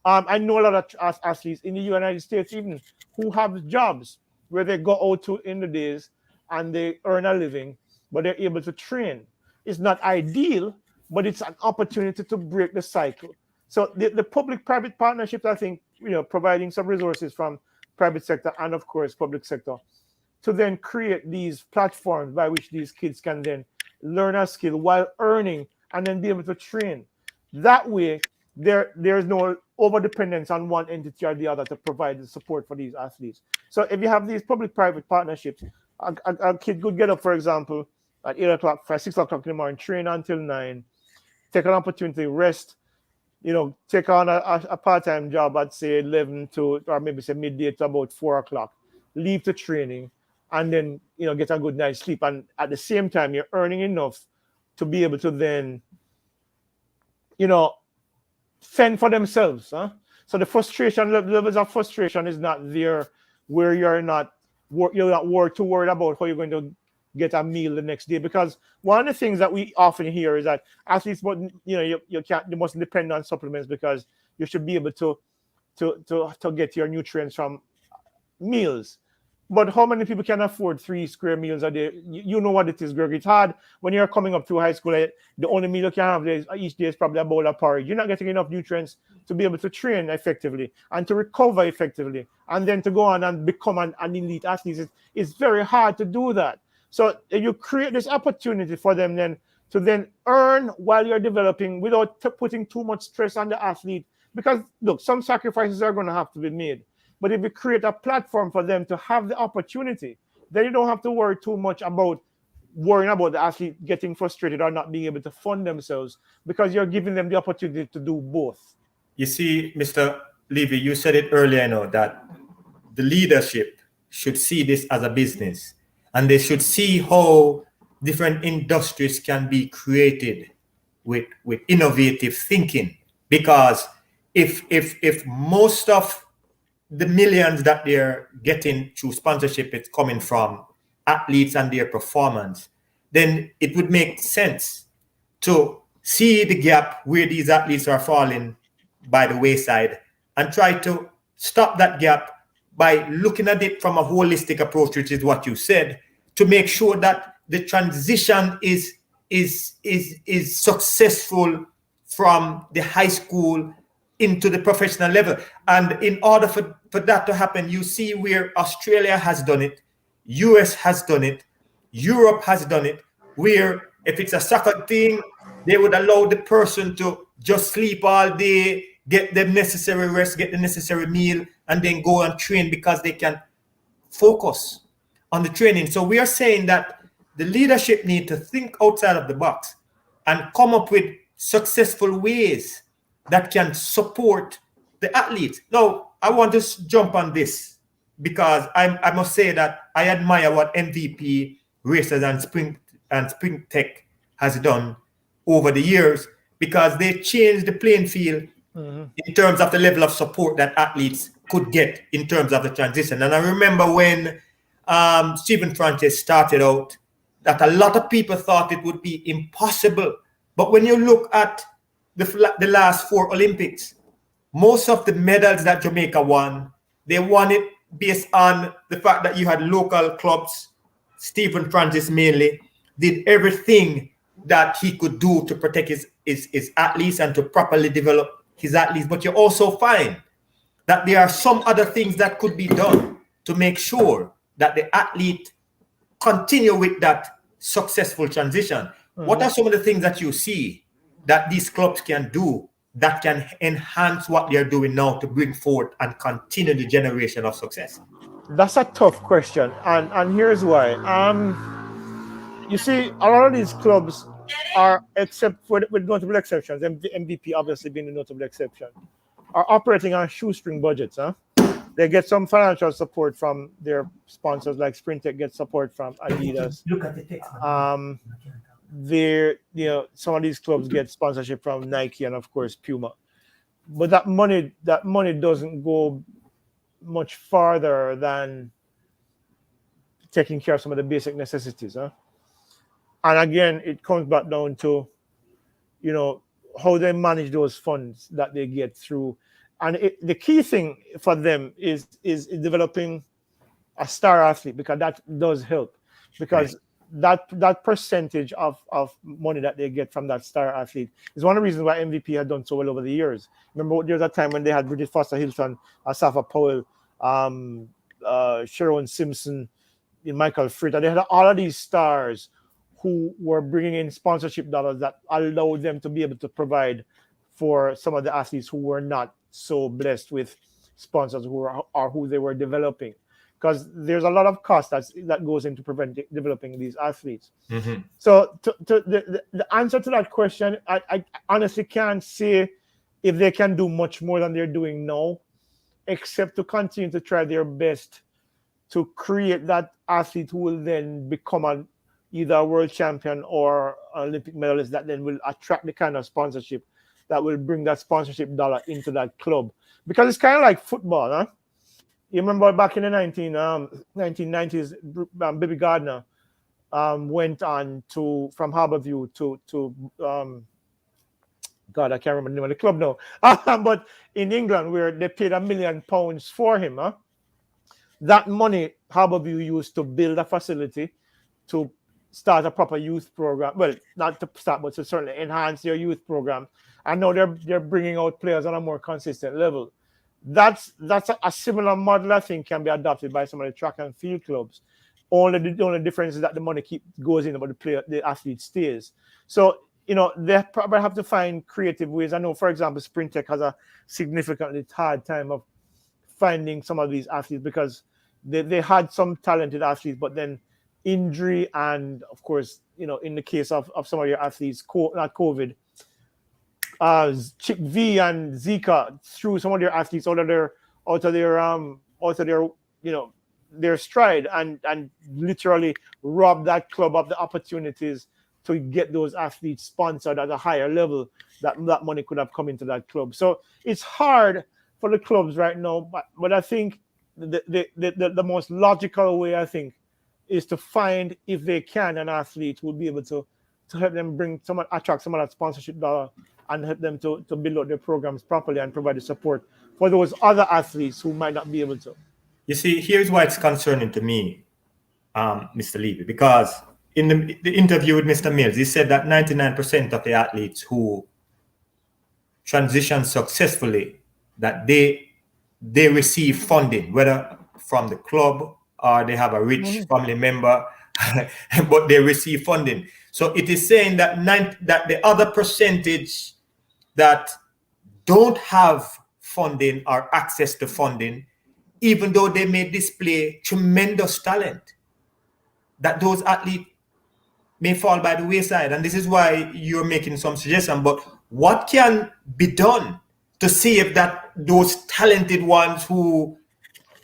I know a lot of athletes in the United States even who have jobs where they go out to in the days and they earn a living, but they're able to train. It's not ideal, but it's an opportunity to break the cycle. So the public-private partnerships, I think, providing some resources from private sector and of course public sector to then create these platforms by which these kids can then learn a skill while earning and then be able to train. That way, there's no over dependence on one entity or the other to provide the support for these athletes. So if you have these public-private partnerships, a kid could get up, for example, at 8 o'clock, 6 o'clock in the morning, train until 9, take an opportunity, rest, take on a part-time job at say 11 to, or maybe say midday to about 4 o'clock, leave to training, and then get a good night's sleep. And at the same time, you're earning enough to be able to then, fend for themselves. Huh? So the frustration levels of frustration is not there, where you're not worried about how you're going to get a meal the next day. Because one of the things that we often hear is that athletes, you mustn't depend on supplements because you should be able to get your nutrients from meals. But how many people can afford 3 square meals a day? You know what it is, Greg. It's hard when you're coming up through high school. The only meal you can have each day is probably a bowl of porridge. You're not getting enough nutrients to be able to train effectively and to recover effectively, and then to go on and become an elite athlete. It's very hard to do that. So you create this opportunity for them then to then earn while you're developing without putting too much stress on the athlete. Because look, some sacrifices are going to have to be made. But if you create a platform for them to have the opportunity, then you don't have to worry too much about worrying about the athlete getting frustrated or not being able to fund themselves, because you're giving them the opportunity to do both. You see, Mr. Levy, you said it earlier, that the leadership should see this as a business, and they should see how different industries can be created with innovative thinking. Because if most of the millions that they're getting through sponsorship is coming from athletes and their performance, then it would make sense to see the gap where these athletes are falling by the wayside and try to stop that gap by looking at it from a holistic approach, which is what you said, to make sure that the transition is successful from the high school into the professional level. And in order for that to happen, you see where Australia has done it, US has done it, Europe has done it, where if it's a soccer thing, they would allow the person to just sleep all day, get the necessary rest, get the necessary meal, and then go and train because they can focus on the training. So we are saying that the leadership need to think outside of the box and come up with successful ways that can support the athletes. Now, I want to jump on this because I must say that I admire what MVP Racers and Spring Tech has done over the years, because they changed the playing field in terms of the level of support that athletes could get in terms of the transition. And I remember when Stephen Francis started out, that a lot of people thought it would be impossible. But when you look at the last 4 Olympics, most of the medals that Jamaica won, they won it based on the fact that you had local clubs. Stephen Francis mainly did everything that he could do to protect his athletes and to properly develop his athletes. But you also find that there are some other things that could be done to make sure that the athlete continue with that successful transition. What are some of the things that you see that these clubs can do that can enhance what they're doing now to bring forth and continue the generation of success? That's a tough question, and here's why. You see, a lot of these clubs are, except for with notable exceptions, MVP obviously being a notable exception, are operating on shoestring budgets. They get some financial support from their sponsors, like Sprintech gets support from Adidas. Look at the text. Some of these clubs get sponsorship from Nike and of course Puma, but that money doesn't go much farther than taking care of some of the basic necessities. And again, it comes back down to how they manage those funds that they get through. And the key thing for them is developing a star athlete, because that does help. Because that percentage of money that they get from that star athlete is one of the reasons why MVP had done so well over the years. Remember, there was a time when they had Bridget Foster Hilton, Asafa Powell, Sharon Simpson, Michael Fritt, and they had all of these stars who were bringing in sponsorship dollars that allowed them to be able to provide for some of the athletes who were not so blessed with sponsors who they were developing. Because there's a lot of cost that goes into developing these athletes. Mm-hmm. So the answer to that question, I honestly can't say if they can do much more than they're doing now, except to continue to try their best to create that athlete who will then become either a world champion or an Olympic medalist that then will attract the kind of sponsorship that will bring that sponsorship dollar into that club. Because it's kind of like football, huh? You remember back in the 1990s, Bibi Gardner went on from Harborview to God, I can't remember the name of the club now. But in England, where they paid £1 million for him, huh? That money Harborview used to build a facility to start a proper youth program. Well, not to start, but to certainly enhance their youth program. And now they're bringing out players on a more consistent level. That's a similar model, I think, can be adopted by some of the track and field clubs. The only difference is that the money goes in, but the athlete stays. So, they probably have to find creative ways. I know, for example, Sprint Tech has a significantly hard time of finding some of these athletes because they had some talented athletes, but then injury and, of course, in the case of some of your athletes, not COVID, Chick V and Zika threw some of their athletes out of their stride and literally robbed that club of the opportunities to get those athletes sponsored at a higher level that money could have come into that club. So it's hard for the clubs right now, but I think the most logical way, I think, is to find, if they can, an athlete who will be able to help them attract some of that sponsorship dollar and help them to build out their programs properly and provide the support for those other athletes who might not be able to. You see, here's why it's concerning to me, Mr. Levy, because in the interview with Mr. Mills, he said that 99% of the athletes who transition successfully, that they receive funding, whether from the club or they have a rich family member, but they receive funding. So it is saying that that the other percentage that don't have funding or access to funding, even though they may display tremendous talent, that those athletes may fall by the wayside. And this is why you're making some suggestions. But what can be done to save those talented ones who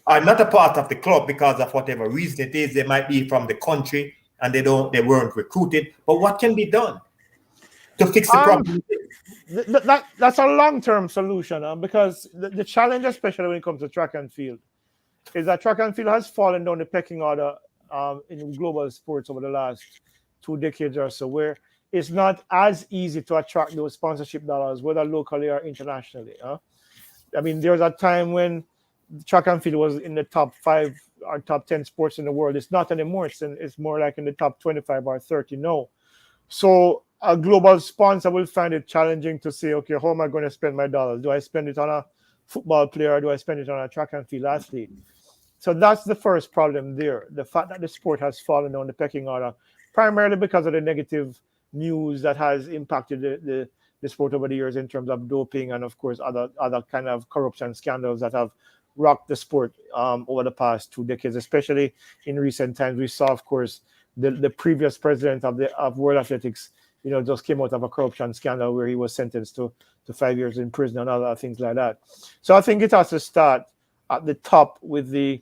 are not a part of the club because of whatever reason it is? They might be from the country and they weren't recruited. But what can be done to fix the problem? That's a long-term solution, because the challenge, especially when it comes to track and field, is that track and field has fallen down the pecking order in global sports over the last 2 decades or so, where it's not as easy to attract those sponsorship dollars, whether locally or internationally. I mean, there was a time when track and field was in the top 5 or top 10 sports in the world. It's not anymore. It's more like in the top 25 or 30 now. So a global sponsor will find it challenging to say, okay, how am I going to spend my dollars? Do I spend it on a football player or do I spend it on a track and field athlete? So that's the first problem there. The fact that the sport has fallen down the pecking order, primarily because of the negative news that has impacted the sport over the years in terms of doping and, of course, other kind of corruption scandals that have rocked the sport over the past 2 decades, especially in recent times. We saw, of course, the previous president of World Athletics, just came out of a corruption scandal where he was sentenced to 5 years in prison and other things like that. So I think it has to start at the top with the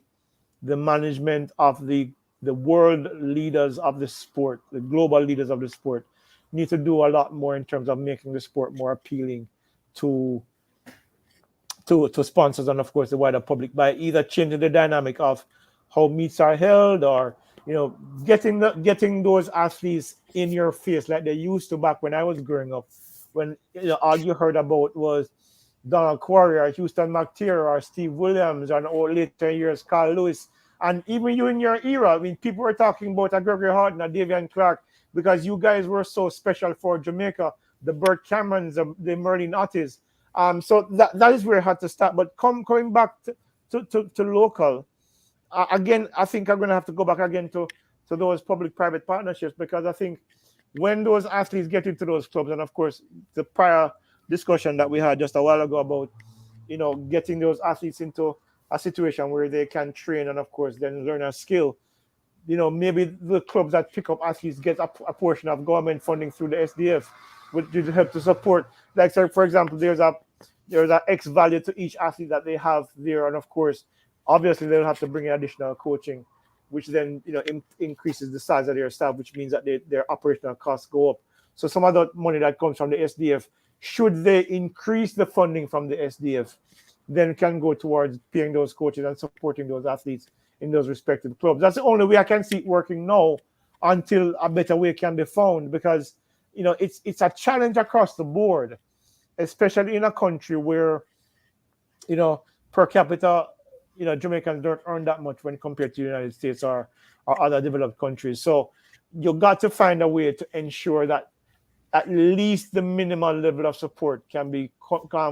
management of the world leaders of the sport, the global leaders of the sport, need to do a lot more in terms of making the sport more appealing to sponsors and, of course, the wider public, by either changing the dynamic of how meets are held or getting those athletes in your face like they used to back when I was growing up, when all you heard about was Donald Quarry or Houston McTeer or Steve Williams, or later years Carl Lewis And even you in your era, I mean, people were talking about a Gregory Haughton, a Davian Clark, because you guys were so special for Jamaica, the Burt Camerons, the Merlin Ottis. So that is where I had to start. But coming back to local, again, I think I'm going to have to go back again to those public-private partnerships, because I think when those athletes get into those clubs, and of course, the prior discussion that we had just a while ago about, getting those athletes into a situation where they can train and, of course, then learn a skill. Maybe the clubs that pick up athletes get a portion of government funding through the SDF, which would help to support. Like, so for example, there's a X value to each athlete that they have there, and of course, obviously they'll have to bring in additional coaching, which then increases the size of their staff, which means that their operational costs go up. So some of the money that comes from the SDF, should they increase the funding from the SDF, then can go towards paying those coaches and supporting those athletes in those respective clubs. That's the only way I can see it working now, until a better way can be found, because it's a challenge across the board, especially in a country where per capita Jamaicans don't earn that much when compared to the United States or other developed countries. So you got to find a way to ensure that at least the minimal level of support can be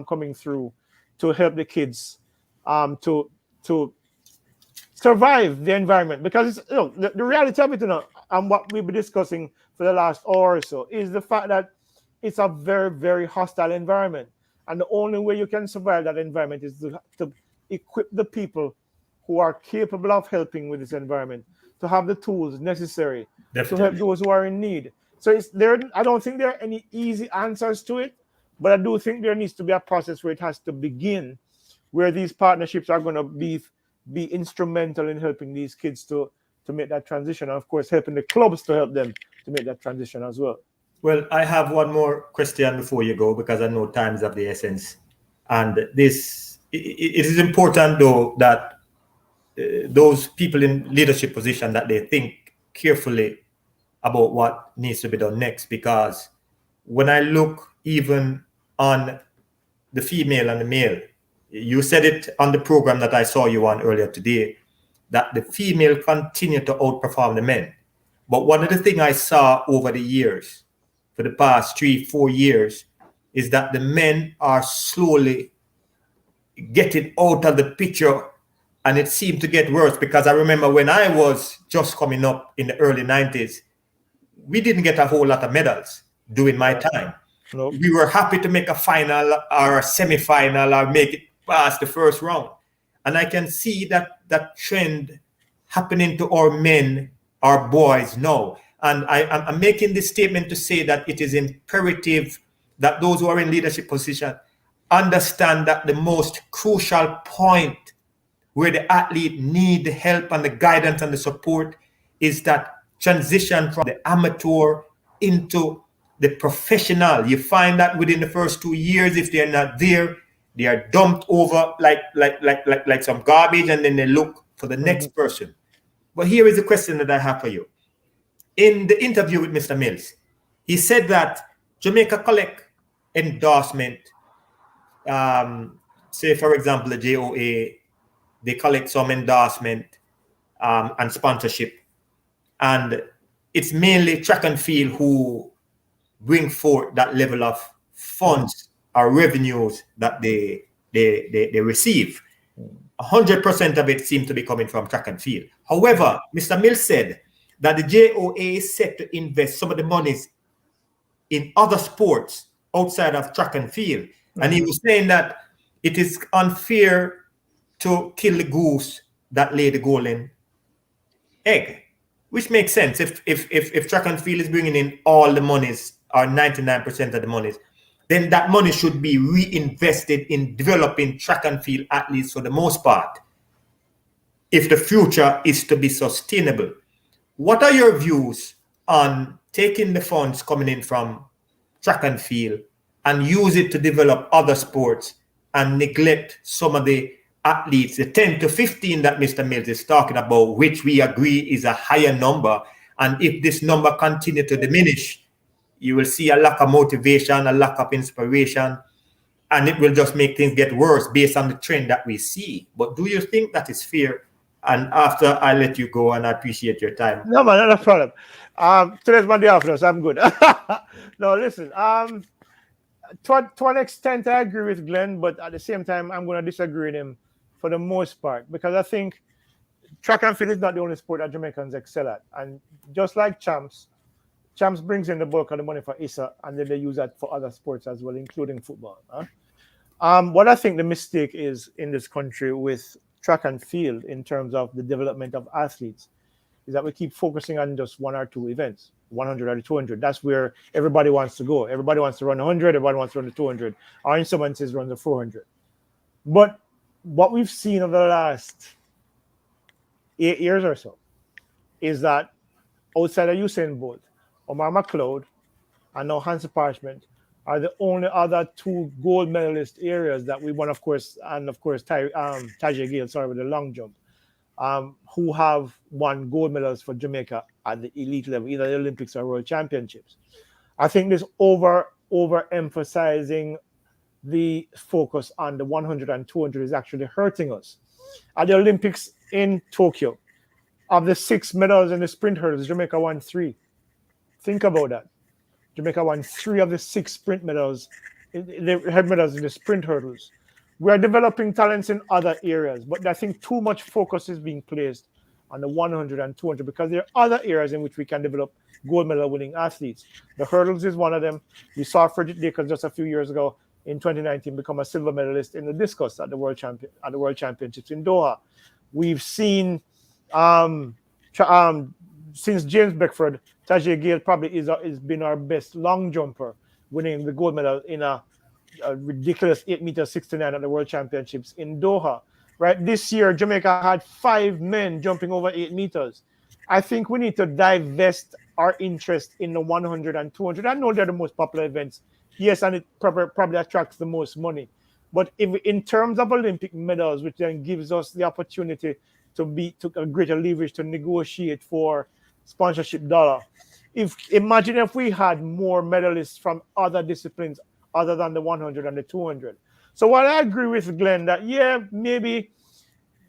coming through to help the kids to survive the environment. Because it's, the reality of it, and what we've been discussing for the last hour or so, is the fact that it's a very, very hostile environment. And the only way you can survive that environment is to equip the people who are capable of helping with this environment, to have the tools necessary to help those who are in need. So I don't think there are any easy answers to it, but I do think there needs to be a process where it has to begin, where these partnerships are going to be instrumental in helping these kids to make that transition, and of course helping the clubs to help them to make that transition as well. Well, I have one more question before you go, because I know time's of the essence, and it is important though that those people in leadership position, that they think carefully about what needs to be done next. Because when I look even on the female and the male, you said it on the program that I saw you on earlier today, that the female continue to outperform the men. But one of the things I saw over the years, for the past 3-4 years, is that the men are slowly getting out of the picture, and it seemed to get worse. Because I remember when I was just coming up in the early 90s, we didn't get a whole lot of medals during my time. Nope. We were happy to make a final or a semi-final or make it past the first round. And I can see that trend happening to our men, our boys now. And I'm making this statement to say that it is imperative that those who are in leadership position understand that the most crucial point where the athlete need the help and the guidance and the support is that transition from the amateur into the professional. You find that within the first 2 years, if they're not there, they are dumped over like some garbage, and then they look for the next person. But here is the question that I have for you. In the interview with Mr. Mills, he said that Jamaica collect endorsement. Say, for example, the JOA, they collect some endorsement and sponsorship. And it's mainly track and field who bring forth that level of funds or revenues that they receive. 100% of it seems to be coming from track and field. However, Mr. Mills said that the JOA is set to invest some of the monies in other sports outside of track and field. And he was saying that it is unfair to kill the goose that laid the golden egg, which makes sense. If track and field is bringing in all the monies, or 99% of the monies, then that money should be reinvested in developing track and field athletes for the most part, if the future is to be sustainable. What are your views on taking the funds coming in from track and field and use it to develop other sports and neglect some of the athletes, the 10 to 15 that Mr. Mills is talking about, which we agree is a higher number? And if this number continue to diminish, you will see a lack of motivation, a lack of inspiration, and it will just make things get worse based on the trend that we see. But do you think that is fair And after I let you go, and I appreciate your time. No, man, not a problem. Today's Monday afternoon, so I'm good. No, listen. To an extent, I agree with Glenn, but at the same time, I'm going to disagree with him for the most part because I think track and field is not the only sport that Jamaicans excel at. And just like Champs brings in the bulk of the money for ISA, and then they use that for other sports as well, including football. What I think the mistake is in this country with track and field in terms of the development of athletes is that we keep focusing on just one or two events, 100 or 200. That's where everybody wants to go. Everybody wants to run 100, everybody wants to run the 200, or in some instances run the 400. But what we've seen over the last 8 years or so is that outside of Usain Bolt, Omar McLeod and now Hansi Parchment are the only other two gold medalist areas that we won, of course, and of course Tajay Gale, with the long jump, who have won gold medals for Jamaica at the elite level, either the Olympics or World Championships. I think this overemphasizing the focus on the 100 and 200 is actually hurting us. At the Olympics in Tokyo, of the 6 medals in the sprint hurdles, Jamaica won 3. Think about that. Jamaica won 3 of the 6 sprint medals, the head medals in the sprint hurdles. We are developing talents in other areas, but I think too much focus is being placed on the 100 and 200 because there are other areas in which we can develop gold medal winning athletes. The hurdles is one of them. We saw Frederick Dacres just a few years ago in 2019 become a silver medalist in the discus at the World Championships in Doha. We've seen since James Beckford, Tajay Gale probably is been our best long jumper, winning the gold medal in a ridiculous 8.69 at the World Championships in Doha. Right, this year Jamaica had 5 men jumping over 8 meters. I think we need to divest our interest in the 100 and 200. I know they're the most popular events, yes, and it probably attracts the most money. But if in terms of Olympic medals, which then gives us the opportunity to a greater leverage to negotiate for sponsorship dollar. Imagine if we had more medalists from other disciplines other than the 100 and the 200. So while I agree with Glenn that, yeah, maybe,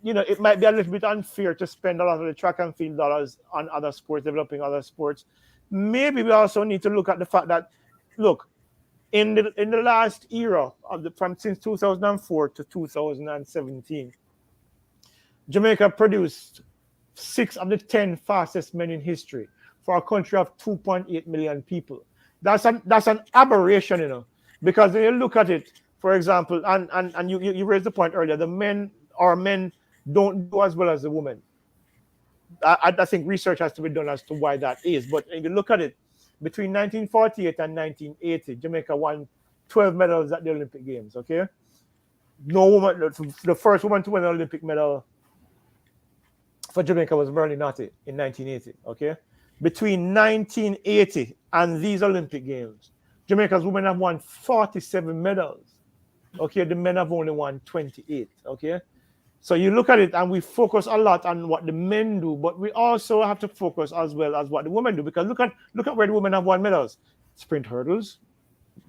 it might be a little bit unfair to spend a lot of the track and field dollars on other sports, developing other sports, maybe we also need to look at the fact that, look, in the last era since 2004 to 2017, Jamaica produced 6 of the 10 fastest men in history for a country of 2.8 million people. That's an aberration, because when you look at it, for example, and you raised the point earlier, men don't do as well as the women. I think research has to be done as to why that is. But if you look at it, between 1948 and 1980, Jamaica won 12 medals at the Olympic Games. Okay, no woman. The first woman to win an Olympic medal for Jamaica was Merlin Nottie in 1980. Okay, between 1980 and these Olympic Games, Jamaica's women have won 47 medals. Okay, the men have only won 28. Okay, so you look at it and we focus a lot on what the men do, but we also have to focus as well as what the women do, because look at where the women have won medals. Sprint hurdles.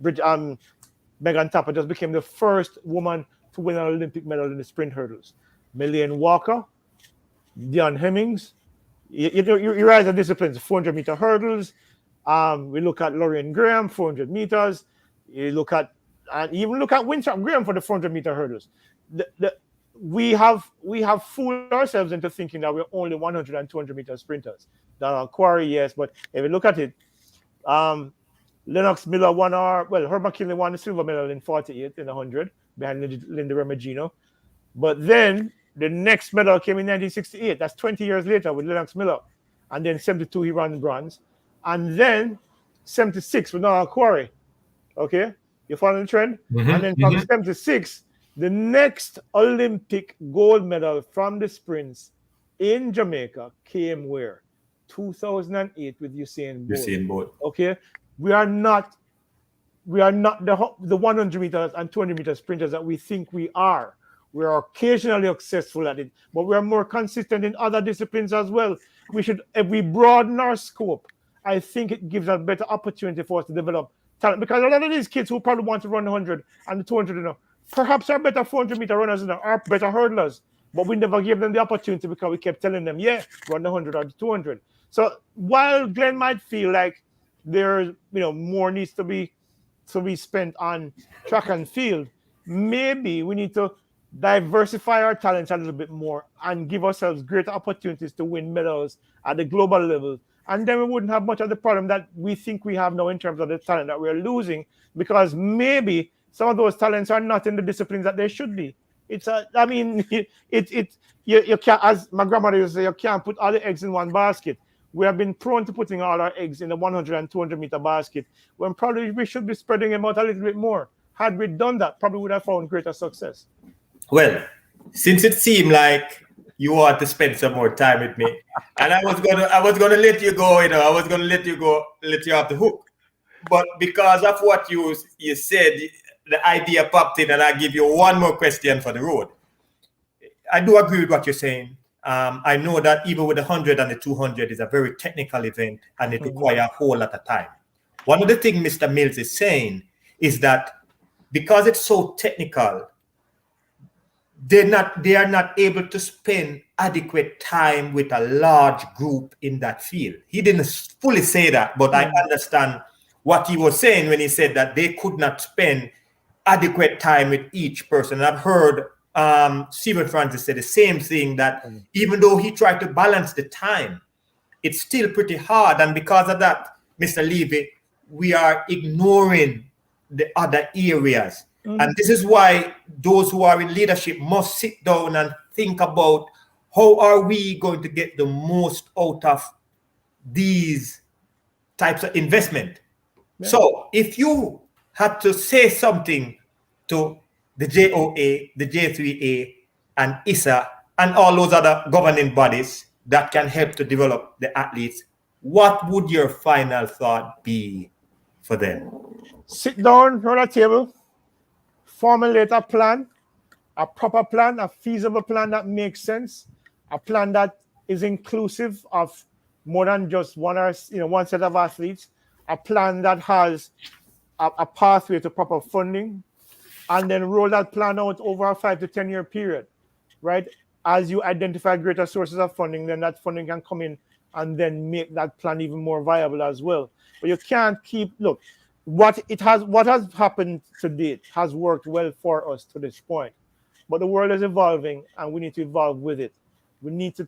Megan Tapper just became the first woman to win an Olympic medal in the sprint hurdles. Millian Walker, Dion Hemmings. You rise the disciplines, 400-meter hurdles. We look at Lorraine Graham, 400 meters. You look at, and even look at Winthrop Graham for the 400-meter hurdles. We have fooled ourselves into thinking that we're only 100 and 200-meter sprinters. Donald Quarry, yes, but if you look at it, Lennox Miller Herb McKinley won the silver medal in 48 in 100 behind Linda Remigino. But then the next medal came in 1968. That's 20 years later with Lennox Miller. And then 72, he ran bronze. And then 76 with Donald Quarry. Okay? You follow the trend? Mm-hmm, and then from 76, the next Olympic gold medal from the sprints in Jamaica came where? 2008 with Usain Bolt. Okay? We are not the 100 meters and 200 meter sprinters that we think we are. We are occasionally successful at it, but we are more consistent in other disciplines as well. If we broaden our scope, I think it gives a better opportunity for us to develop talent, because a lot of these kids who probably want to run 100 and the 200, perhaps are better 400 meter runners, are better hurdlers, but we never gave them the opportunity because we kept telling them, yeah, run the 100 or the 200. So while Glenn might feel like there's more needs to be spent on track and field, maybe we need to diversify our talents a little bit more and give ourselves greater opportunities to win medals at the global level. And then we wouldn't have much of the problem that we think we have now in terms of the talent that we're losing, because maybe some of those talents are not in the disciplines that they should be. You can't, as my grandmother used to say, you can't put all the eggs in one basket. We have been prone to putting all our eggs in the 100 and 200 meter basket, when probably we should be spreading them out a little bit more. Had we done that, probably would have found greater success. Well, since it seemed like you want to spend some more time with me, and I was gonna let you go, I was gonna let you off the hook. But because of what you said, the idea popped in, and I'll give you one more question for the road. I do agree with what you're saying. I know that even with the 100 and the 200 is a very technical event, and it requires a whole lot of time. One of the things Mr. Mills is saying is that because it's so technical, they are not able to spend adequate time with a large group in that field. He didn't fully say that, but I understand what he was saying when he said that they could not spend adequate time with each person. And I've heard Stephen Francis say the same thing, that even though he tried to balance the time, it's still pretty hard. And because of that, Mr. Levy, we are ignoring the other areas. And this is why those who are in leadership must sit down and think about how are we going to get the most out of these types of investment. Yeah. So if you had to say something to the JOA, the J3A, and ISA, and all those other governing bodies that can help to develop the athletes, what would your final thought be for them? Sit down around a table, formulate a plan, a proper plan, a feasible plan that makes sense, a plan that is inclusive of more than just one set of athletes, a plan that has a pathway to proper funding, and then roll that plan out over a 5 to 10 year period, right? As you identify greater sources of funding, then that funding can come in and then make that plan even more viable as well. But you can't what has happened to date has worked well for us to this point, but the world is evolving and we need to evolve with it. We need to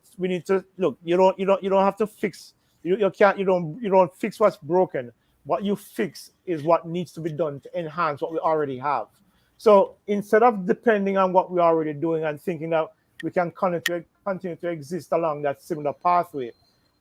look. You don't have to fix. You don't fix what's broken. What you fix is what needs to be done to enhance what we already have. So instead of depending on what we're already doing and thinking that we can continue to exist along that similar pathway,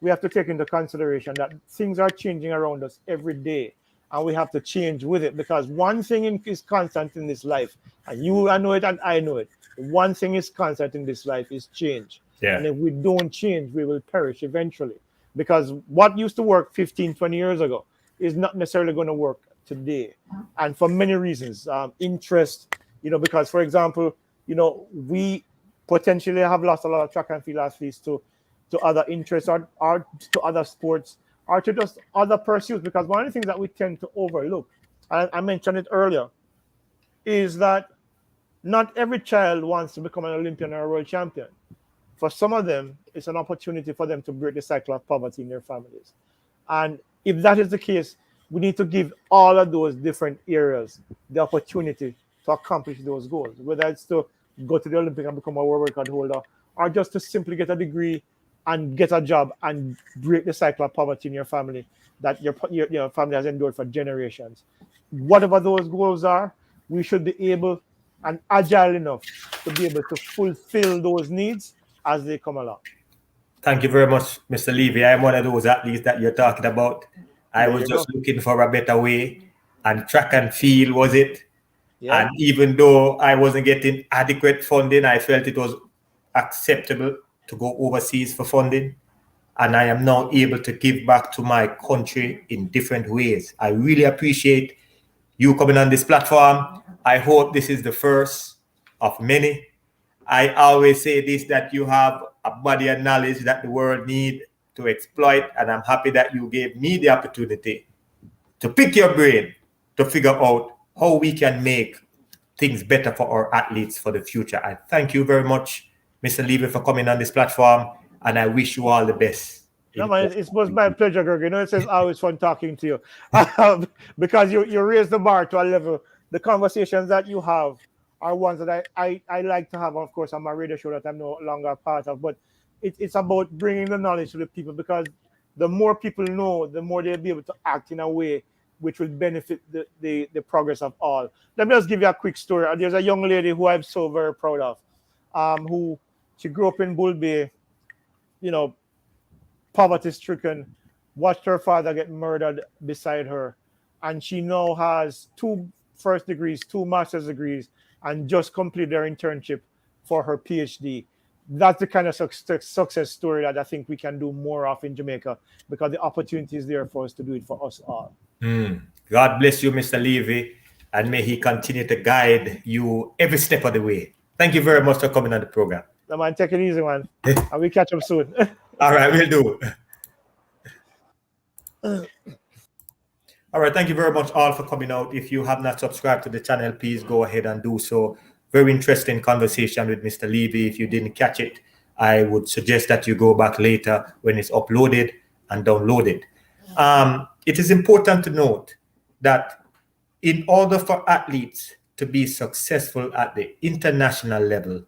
we have to take into consideration that things are changing around us every day, and we have to change with it, because one thing is constant in this life, and I know it and I know it. One thing is constant in this life is change. Yeah. And if we don't change, we will perish eventually, because what used to work 15, 20 years ago is not necessarily going to work today, and for many reasons. Interest, because, for example, we potentially have lost a lot of track and field athletes to other interests or to other sports or to just other pursuits, because one of the things that we tend to overlook, and I mentioned it earlier, is that not every child wants to become an Olympian or a world champion. For some of them, it's an opportunity for them to break the cycle of poverty in their families. And if that is the case, we need to give all of those different areas the opportunity to accomplish those goals, whether it's to go to the Olympics and become a world record holder, or just to simply get a degree and get a job and break the cycle of poverty in your family that your family has endured for generations. Whatever those goals are, we should be able and agile enough to be able to fulfill those needs as they come along. Thank you very much, Mr. Levy. I'm one of those athletes that you're talking about. I was just looking for a better way, and track and field was it. Yeah. And even though I wasn't getting adequate funding, I felt it was acceptable to go overseas for funding. And I am now able to give back to my country in different ways. I really appreciate you coming on this platform. I hope this is the first of many. I always say this, that you have a body of knowledge that the world needs to exploit, and I'm happy that you gave me the opportunity to pick your brain to figure out how we can make things better for our athletes for the future. I thank you very much, Mr. Levy, for coming on this platform, and I wish you all the best. No, man, it was my pleasure, Greg. You know, it says always fun talking to you because you raise the bar to a level. The conversations that you have are ones that I like to have, of course, on my radio show that I'm no longer a part of. But it's about bringing the knowledge to the people, because the more people know, the more they'll be able to act in a way which will benefit the progress of all. Let me just give you a quick story. There's a young lady who I'm so very proud of, who she grew up in Bull Bay, you know, poverty-stricken, watched her father get murdered beside her, and she now has 2 first degrees, 2 master's degrees, and just completed her internship for her PhD. That's the kind of success story that I think we can do more of in Jamaica, because the opportunity is there for us to do it for us all. God bless you, Mr. Levy, and may he continue to guide you every step of the way. Thank you very much for coming on the program. No, man, take it easy, man. And we catch up soon. All right, we'll do. All right, thank you very much all for coming out. If you have not subscribed to the channel, please go ahead and do so. Very interesting conversation with Mr. Levy. If you didn't catch it, I would suggest that you go back later when it's uploaded and download it. It is important to note that in order for athletes to be successful at the international level,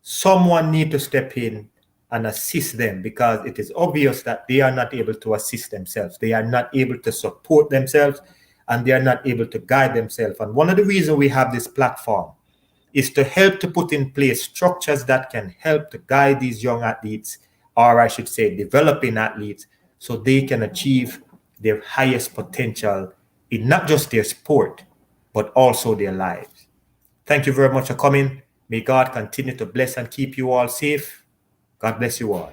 someone needs to step in and assist them, because it is obvious that they are not able to assist themselves. They are not able to support themselves, and they are not able to guide themselves. And one of the reasons we have this platform is to help to put in place structures that can help to guide these young athletes, or I should say developing athletes, so they can achieve their highest potential in not just their sport, but also their lives. Thank you very much for coming. May God continue to bless and keep you all safe. God bless you all.